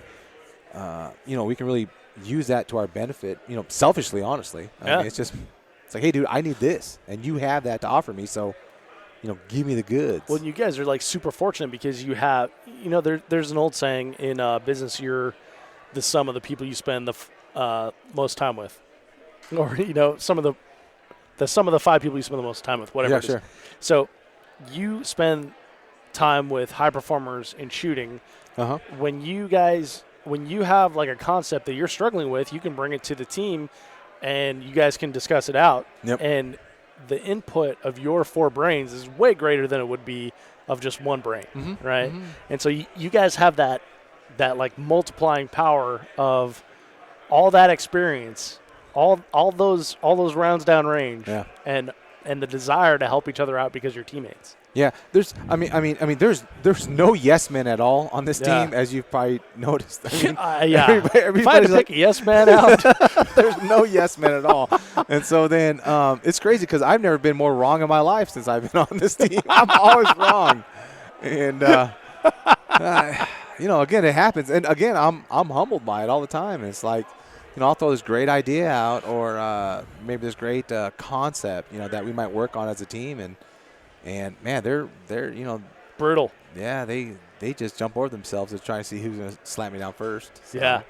we can really use that to our benefit. Selfishly, honestly, I mean, it's like, hey, dude, I need this, and you have that to offer me, so give me the goods. Well, you guys are like super fortunate because you have, there's an old saying in business: you're the sum of the people you spend the most time with, or some of the sum of the 5 people you spend the most time with, whatever. Yeah, it is. sure. So you spend time with high performers in shooting. Uh-huh. When you have like a concept that you're struggling with, you can bring it to the team and you guys can discuss it out. Yep. And the input of your 4 brains is way greater than it would be of just one brain, right? Mm-hmm. And so you guys have that like multiplying power of all that experience, all those rounds down range, and the desire to help each other out because you're teammates. Yeah, there's no yes men at all on this team, as you've probably noticed. If I had to pick a yes man out, there's no yes men at all. And so then it's crazy because I've never been more wrong in my life since I've been on this team. I'm always wrong, and again, it happens. And again, I'm humbled by it all the time. And it's like, I'll throw this great idea out, or maybe this great concept, that we might work on as a team, and man, they're brutal. Yeah, they just jump over themselves to try to see who's going to slap me down first. So, yeah.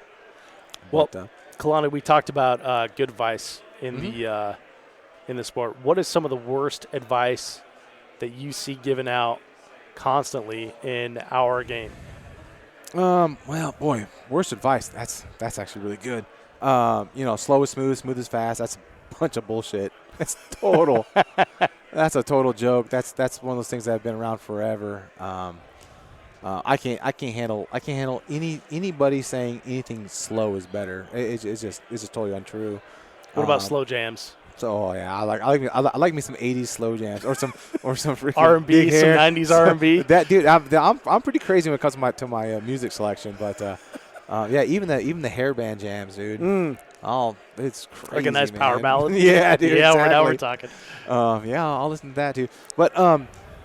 Well, Kalani, we talked about good advice in the sport. What is some of the worst advice that you see given out constantly in our game? Well, boy, worst advice. That's actually really good. Slow is smooth, smooth is fast. That's a bunch of bullshit. That's total. That's a total joke. That's one of those things that have been around forever. I can't handle anybody saying anything slow is better. It's just totally untrue. What about slow jams? So I like me some 80s slow jams or some freaking R&B, some 90s R&B. That dude, I'm pretty crazy when it comes to my music selection, but even the hairband jams, dude. Oh, it's crazy. Like a nice man. power ballad. Yeah, dude. Yeah, exactly. now we're talking. I'll listen to that too. But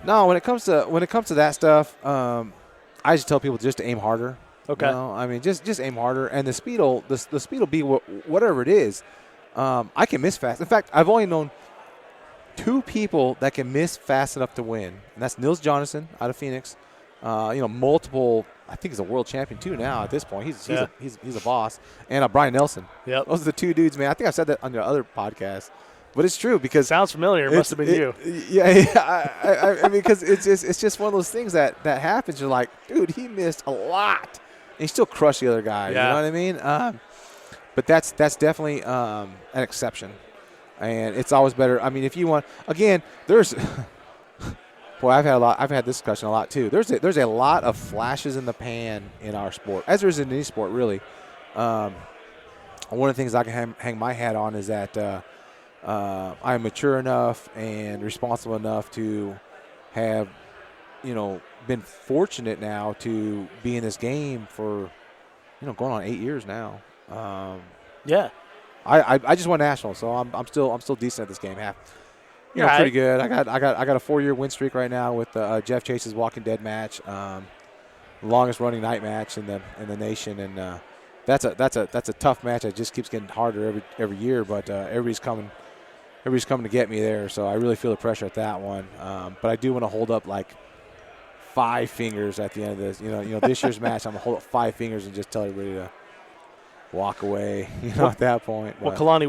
no, when it comes to that stuff, I just tell people just to aim harder. Okay. I mean, just aim harder, and the speed'll be whatever it is. I can miss fast. In fact, I've only known 2 people that can miss fast enough to win, and that's Nils Jonasson out of Phoenix. Multiple. I think he's a world champion too now. At this point, he's a boss. And Brian Nelson. Yep. Those are the 2 dudes, man. I think I've said that on the other podcast, but it's true because sounds familiar. It must have been you. Yeah. I mean, because it's just one of those things that happens. You're like, dude, he missed a lot, and he still crushed the other guy. Yeah. You know what I mean? But that's definitely an exception, and it's always better. I mean, if you want, again, there's. Boy, I've had this discussion a lot too. There's a lot of flashes in the pan in our sport, as there is in any sport really. One of the things I can hang my hat on is that I'm mature enough and responsible enough to have, been fortunate now to be in this game for, going on 8 years now. Yeah. I just won national, so I'm still decent at this game. Pretty good. I got a 4-year win streak right now with Jeff Chase's Walking Dead match, longest running night match in the nation, and that's a tough match. It just keeps getting harder every year, but everybody's coming to get me there. So I really feel the pressure at that one. But I do want to hold up like 5 fingers at the end of this. This year's match, I'm gonna hold up 5 fingers and just tell everybody to walk away. At that point. Well, Kalani,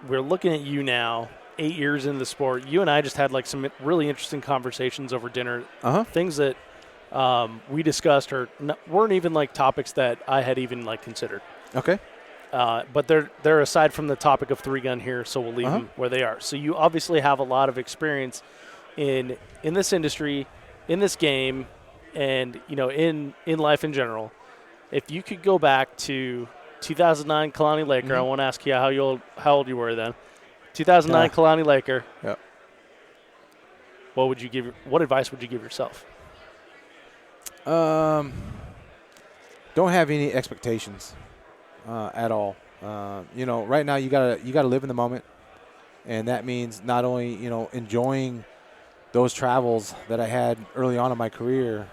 we're looking at you now, 8 years into the sport. You and I just had like some really interesting conversations over dinner. Things that we discussed weren't even like topics that I had even like considered. Okay. But they're aside from the topic of 3-gun here, so we'll leave them where they are. So you obviously have a lot of experience in this industry, in this game, and in life in general. If you could go back to 2009 Kalani Laker. I won't ask you how old you were then. 2009 Kalani Laker. Yep. What advice would you give yourself? Don't have any expectations at all. Right now you gotta live in the moment, and that means not only enjoying those travels that I had early on in my career.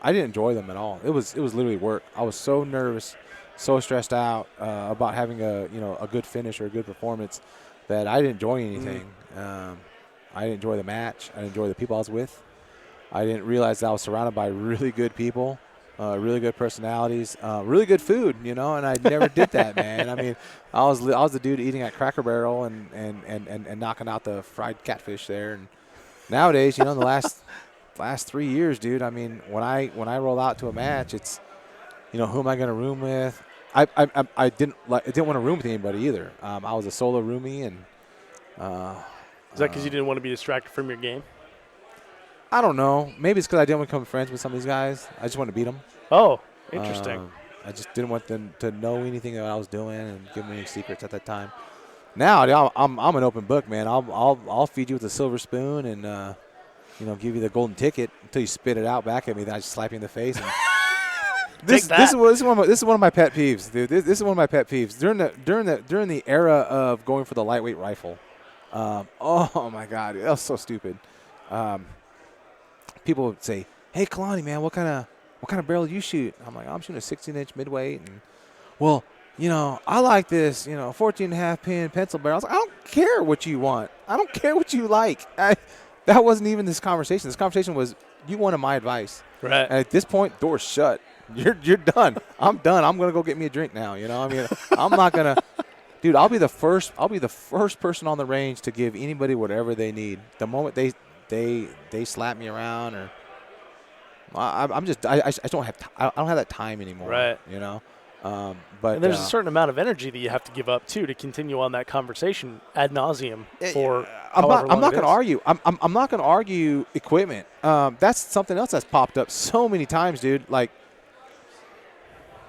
I didn't enjoy them at all. It was literally work. I was so nervous, so stressed out about having a good finish or a good performance that I didn't enjoy anything. I didn't enjoy the match. I didn't enjoy the people I was with. I didn't realize that I was surrounded by really good people, really good personalities, really good food, and I never did that, man. I mean, I was the dude eating at Cracker Barrel and knocking out the fried catfish there. And nowadays, in the last 3 years, dude, I mean, when I roll out to a match, it's, who am I going to room with? I didn't want to room with anybody either. I was a solo roomie, and is that because you didn't want to be distracted from your game? I don't know. Maybe it's because I didn't want to become friends with some of these guys. I just wanted to beat them. Oh, interesting. I just didn't want them to know anything that I was doing and give me any secrets at that time. Now, I'm an open book, man. I'll feed you with a silver spoon and give you the golden ticket until you spit it out back at me. Then I just slap you in the face. And this is one of my pet peeves, dude. This is one of my pet peeves during the era of going for the lightweight rifle. Oh my God, that was so stupid. People would say, "Hey, Kalani, man, what kind of barrel do you shoot?" I'm like, "I'm shooting a 16-inch midweight." And well, I like this, 14.5 pin pencil barrel. I was like, I don't care what you want. I don't care what you like. That wasn't even this conversation. This conversation was, you wanted my advice. Right. And at this point, door's shut. You're done. I'm done. I'm gonna go get me a drink now. I mean, I'm not gonna. Dude, I'll be the first person on the range to give anybody whatever they need. The moment they slap me around, or I don't have that time anymore. Right. But and there's a certain amount of energy that you have to give up too to continue on that conversation ad nauseum for. I'm not going to argue. I'm not going to argue equipment. That's something else that's popped up so many times, dude. Like,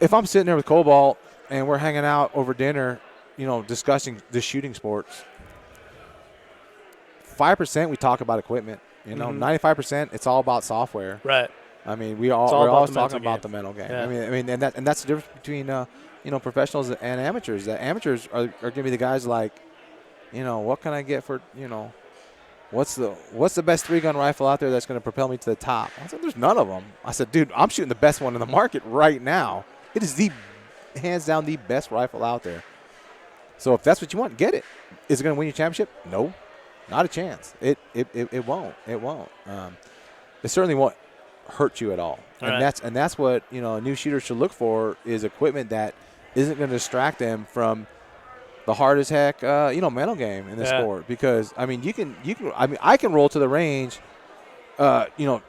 if I'm sitting there with Cobalt and we're hanging out over dinner, discussing the shooting sports, 5% we talk about equipment. 95% it's all about software. Right. I mean, we're always talking about the mental game. Yeah. I mean, and that's the difference between professionals and amateurs. The amateurs are going to be the guys like, what can I get for what's the best 3-gun rifle out there that's going to propel me to the top? I said, there's none of them. I said, dude, I'm shooting the best one in the market right now. It is hands down the best rifle out there. So if that's what you want, get it. Is it going to win you a championship? No, not a chance. It won't. It won't. It certainly won't hurt you at all. And that's what a new shooter should look for, is equipment that isn't going to distract them from the hard as heck mental game in the sport. Because I mean I can roll to the range,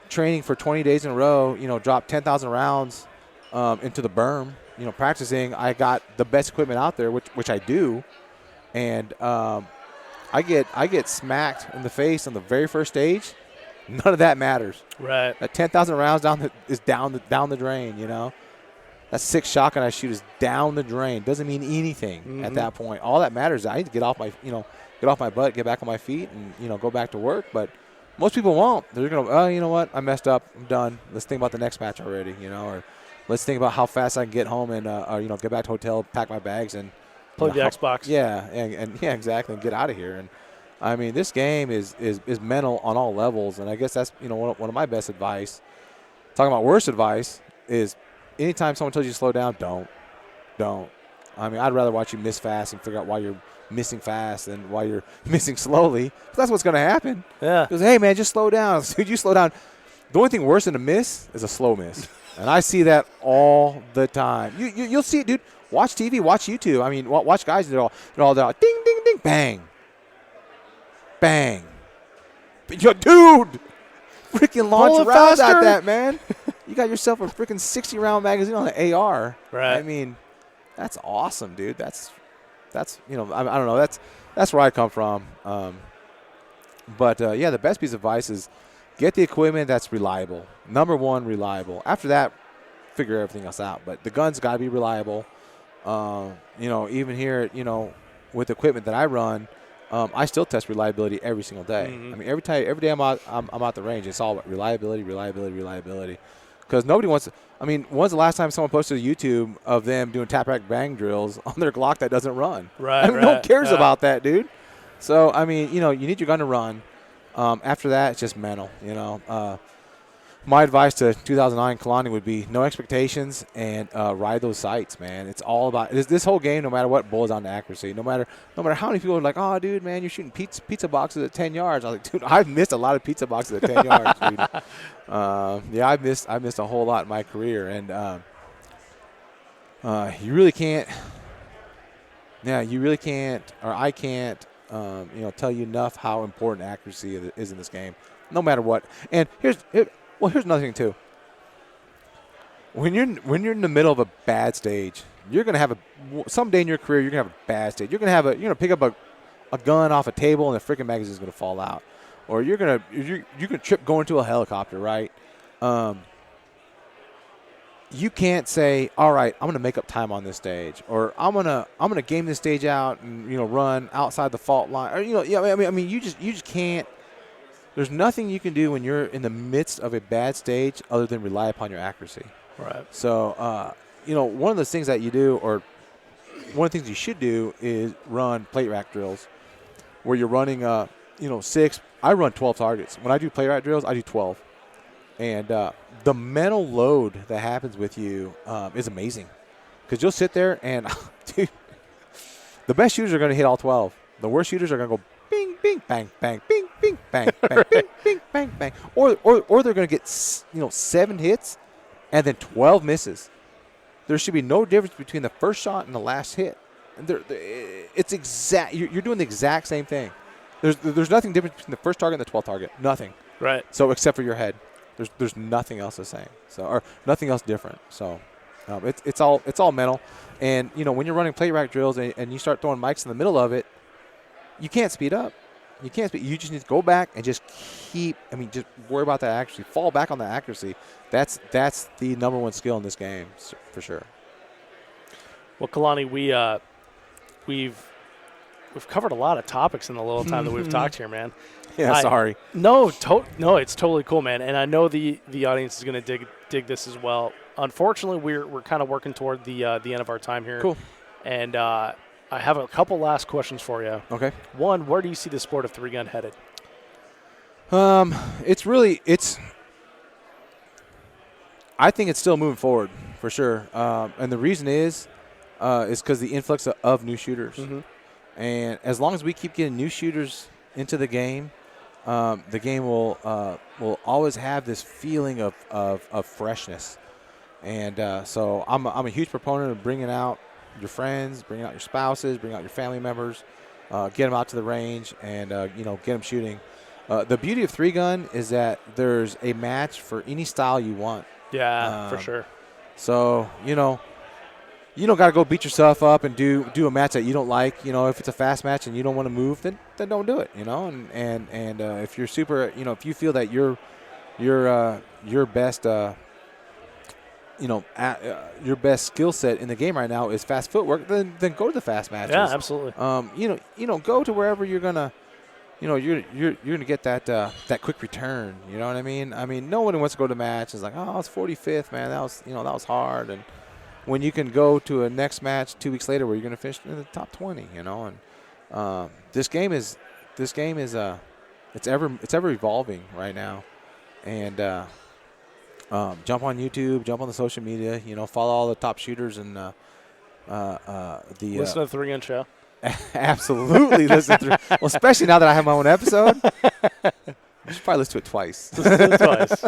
training for 20 days in a row, drop 10,000 rounds into the berm, practicing. I got the best equipment out there, which I do, and I get smacked in the face on the very first stage. None of that matters. Right. That 10,000 rounds is down the drain. That 6 shotgun I shoot is down the drain. Doesn't mean anything at that point. All that matters is I need to get off my butt, get back on my feet, and go back to work. But most people won't. They're gonna, oh, you know what? I messed up. I'm done. Let's think about the next match already. Or let's think about how fast I can get home and get back to hotel, pack my bags, and play the Xbox. Yeah, and exactly, and get out of here. And I mean, this game is mental on all levels, and I guess that's one of my best advice. Talking about worst advice is, anytime someone tells you to slow down, don't. I mean, I'd rather watch you miss fast and figure out why you're missing fast than why you're missing slowly. But that's what's going to happen. Yeah. Because, hey, man, just slow down. Dude, you slow down. The only thing worse than a miss is a slow miss. And I see that all the time. You'll see it, dude. Watch TV, watch YouTube. I mean, watch guys. They're all ding, ding, ding, bang. Bang. Yo, dude, freaking launch rounds at that, man. You got yourself a freaking 60-round magazine on the AR. Right. I mean, that's awesome, dude. That's I don't know. That's where I come from. But the best piece of advice is get the equipment that's reliable. Number one, reliable. After that, figure everything else out. But the gun's got to be reliable. Even here, with the equipment that I run, I still test reliability every single day. Mm-hmm. I mean, every day I'm out the range, it's all about reliability. Because nobody wants to. I mean, when's the last time someone posted a YouTube of them doing tap rack bang drills on their Glock that doesn't run? Right. I mean, no one cares about that, dude. So, I mean, you need your gun to run. After that, it's just mental, My advice to 2009 Kalani would be no expectations and ride those sights, man. It's all about this whole game. No matter what, boils down to accuracy. No matter how many people are like, "Oh, dude, man, you're shooting pizza boxes at 10 yards." I was like, "Dude, I've missed a lot of pizza boxes at 10 yards, dude." Yeah, I've missed a whole lot in my career, and you really can't. Yeah, you really can't, or I can't, tell you enough how important accuracy is in this game, no matter what. And here's another thing too. When you're in the middle of a bad stage, you're gonna have someday in your career you're gonna have a bad stage. You're gonna pick up a gun off a table and the freaking magazine's gonna fall out, or you're gonna trip going to a helicopter, right? You can't say, all right, I'm gonna make up time on this stage, or I'm gonna game this stage out and run outside the fault line, or I mean you just can't. There's nothing you can do when you're in the midst of a bad stage other than rely upon your accuracy. Right. So, one of the things that you do, or one of the things you should do, is run plate rack drills, where you're running, 6. I run 12 targets. When I do plate rack drills, I do 12, and the mental load that happens with you is amazing, because you'll sit there and, dude, the best shooters are going to hit all 12. The worst shooters are going to go bing, bing, bang, bang, bing, bing, bang, bang, bing, bing, bang, bang. Or they're going to get 7 hits and then 12 misses. There should be no difference between the first shot and the last hit. And it's exact. You're doing the exact same thing. There's nothing different between the first target and the 12th target. Nothing. Right. So except for your head, there's nothing else the same. So, or nothing else different. So it's all mental. And when you're running plate rack drills and you start throwing mics in the middle of it, you can't speed up. You can't speed. You just need to go back and just just worry about that accuracy. Fall back on the accuracy. That's the number one skill in this game, for sure. Well, Kalani, we've covered a lot of topics in the little time that we've talked here, man. Yeah, sorry. No, it's totally cool, man. And I know the audience is going to dig this as well. Unfortunately, we're kind of working toward the end of our time here. Cool. And I have a couple last questions for you. Okay. One, where do you see the sport of 3-gun headed? I think it's still moving forward, for sure. And the reason is because the influx of new shooters. Mm-hmm. And as long as we keep getting new shooters into the game will always have this feeling of freshness. And so I'm a huge proponent of bringing out your friends, bring out your spouses, bring out your family members, get them out to the range, and get them shooting. The beauty of 3-gun is that there's a match for any style you want. Yeah, for sure. So you don't got to go beat yourself up and do a match that you don't like. If it's a fast match and you don't want to move, then don't do it. And if you're super, if you feel that your best your best skill set in the game right now is fast footwork, then go to the fast matches. Yeah, absolutely. Go to wherever you're gonna, you're gonna get that quick return. You know what I mean? I mean, no one wants to go to match. It's like, oh, it's 45th, man. That was hard. And when you can go to a next match 2 weeks later where you're gonna finish in the top 20, and this game is it's ever evolving right now, and jump on YouTube, jump on the social media, follow all the top shooters and listen to the 3-gun show. Absolutely listen through. Well, especially now that I have my own episode, I should probably listen to it twice. Listen to it twice.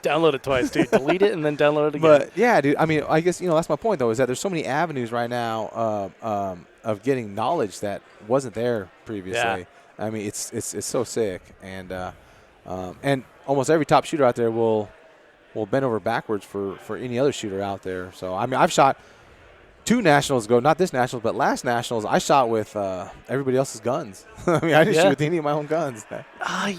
Download it twice, dude. Delete it and then download it again. But yeah, dude. I mean, I guess that's my point though, is that there's so many avenues right now of getting knowledge that wasn't there previously. Yeah. I mean, it's so sick, and almost every top shooter out there will bend over backwards for any other shooter out there. So I mean, I've shot 2 nationals ago, not this nationals, but last nationals, I shot with everybody else's guns. I mean, I didn't shoot with any of my own guns. I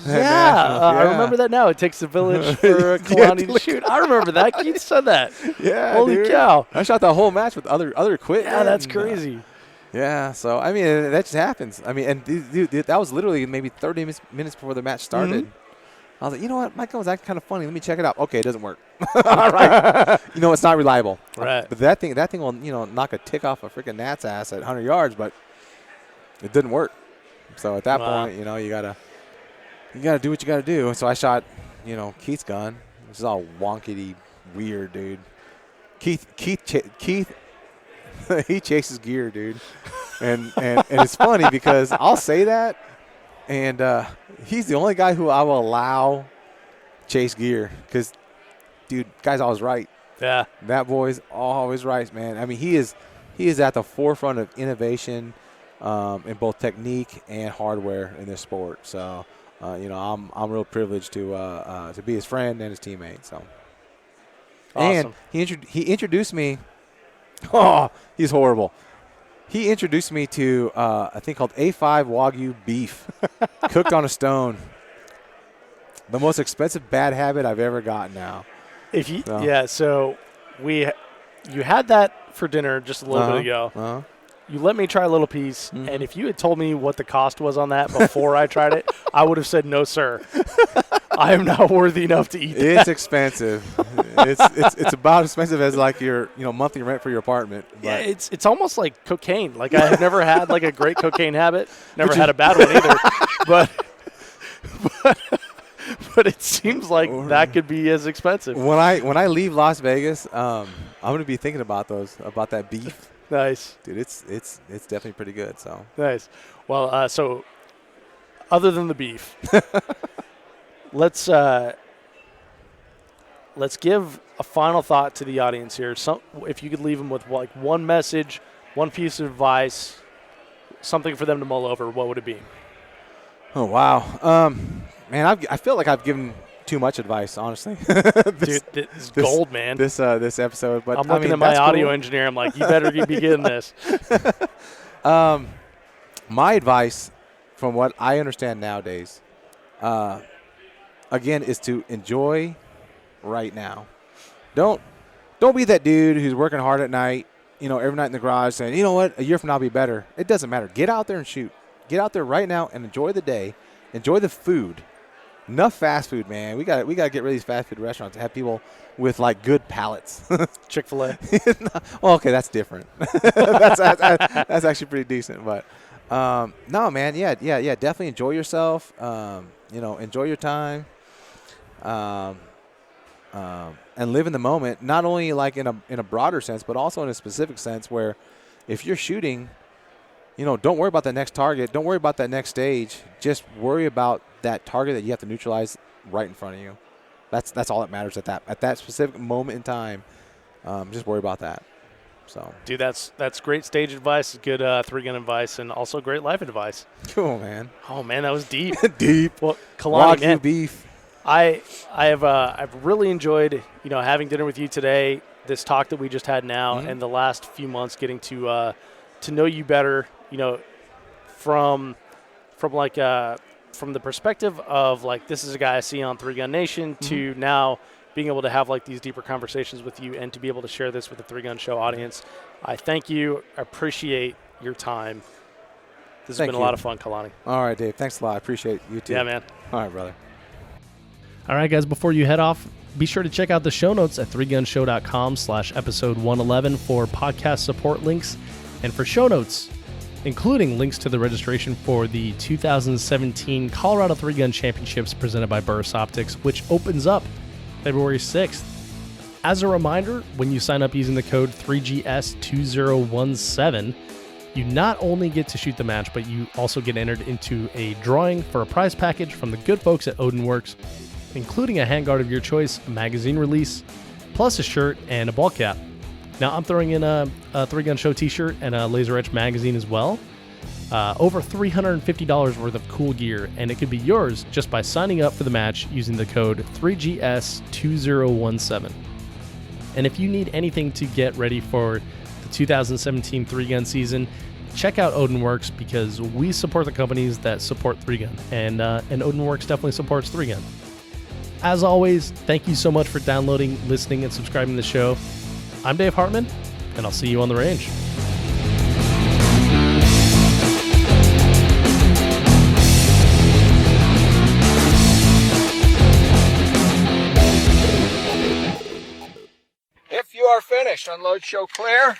remember that now. It takes a village for a Kalani to shoot. I remember that. You said that. Yeah, Holy dude. cow. I shot the whole match with other equipment. Yeah, that's crazy. Yeah, so I mean that just happens. I mean, and dude, that was literally maybe 30 minutes before the match started. I was like, you know what, my gun was acting kind of funny. Let me check it out. Okay, it doesn't work. All right, it's not reliable. Right. But that thing will knock a tick off a freaking gnat's ass at 100 yards, but it didn't work. So at that point, you gotta do what you gotta do. So I shot, Keith's gun. This is all wonky, weird, dude. Keith. He chases gear, dude, and it's funny because I'll say that, and he's the only guy who I will allow chase gear because, dude, guy's always right. Yeah, that boy's always right, man. I mean, he is at the forefront of innovation in both technique and hardware in this sport. So, I'm real privileged to be his friend and his teammate. So, awesome. And he introduced me. Oh, he's horrible. He introduced me to a thing called A5 Wagyu beef, cooked on a stone. The most expensive bad habit I've ever gotten now. So you had that for dinner just a little bit ago. You let me try a little piece, and if you had told me what the cost was on that before I tried it, I would have said, no, sir. I am not worthy enough to eat that. It's expensive. it's about as expensive as like your monthly rent for your apartment. But. Yeah, it's almost like cocaine. Like I have never had like a great cocaine habit. Never had a bad one either. But it seems like that could be as expensive. When I leave Las Vegas, I'm gonna be thinking about that beef. Nice, dude. It's definitely pretty good. So nice. Well, so other than the beef, let's give a final thought to the audience here. If you could leave them with like one message, one piece of advice, something for them to mull over, what would it be? Oh wow, man, I feel like I've given too much advice, honestly. Dude, this gold, man. This episode, but I'm looking at my audio engineer. I'm like, you better be getting this. My advice, from what I understand nowadays, again, is to enjoy right now. Don't be that dude who's working hard at night, every night in the garage saying, you know what, a year from now I'll be better. It doesn't matter. Get out there and shoot. Get out there right now and enjoy the day. Enjoy the food. Enough fast food, man. We got to get rid of these fast food restaurants and have people with like good palates. Chick-fil-A. Well, okay, that's different. that's actually pretty decent. But no, man, yeah. Definitely enjoy yourself. Enjoy your time. And live in the moment. Not only like in a broader sense, but also in a specific sense where if you're shooting, don't worry about the next target. Don't worry about that next stage. Just worry about that target that you have to neutralize right in front of you. That's all that matters at that specific moment in time. Just worry about that. So, dude, that's great stage advice, good 3-gun advice, and also great life advice. Cool, man. Oh man, that was deep. Deep. Well, Kalani, man, beef. I've really enjoyed having dinner with you today. This talk that we just had now, and the last few months, getting to know you better. From the perspective of like this is a guy I see on 3-Gun Nation to now being able to have like these deeper conversations with you and to be able to share this with the 3-Gun Show audience. I thank you. I appreciate your time. This has been a lot of fun, Kalani. All right, Dave. Thanks a lot. I appreciate you too. Yeah, man. All right, brother. All right, guys, before you head off, be sure to check out the show notes at 3gunshow.com/episode 111 for podcast support links and for show notes, including links to the registration for the 2017 Colorado 3-Gun Championships presented by Burris Optics, which opens up February 6th. As a reminder, when you sign up using the code 3GS2017, you not only get to shoot the match, but you also get entered into a drawing for a prize package from the good folks at Odinworks, including a handguard of your choice, a magazine release, plus a shirt and a ball cap. Now, I'm throwing in a 3-Gun Show t-shirt and a Laser Etch magazine as well. Over $350 worth of cool gear, and it could be yours just by signing up for the match using the code 3GS2017. And if you need anything to get ready for the 2017 3-Gun season, check out Odinworks because we support the companies that support 3-Gun, and Odinworks definitely supports 3-Gun. As always, thank you so much for downloading, listening, and subscribing to the show. I'm Dave Hartman, and I'll see you on the range. finished. Unload, show clear.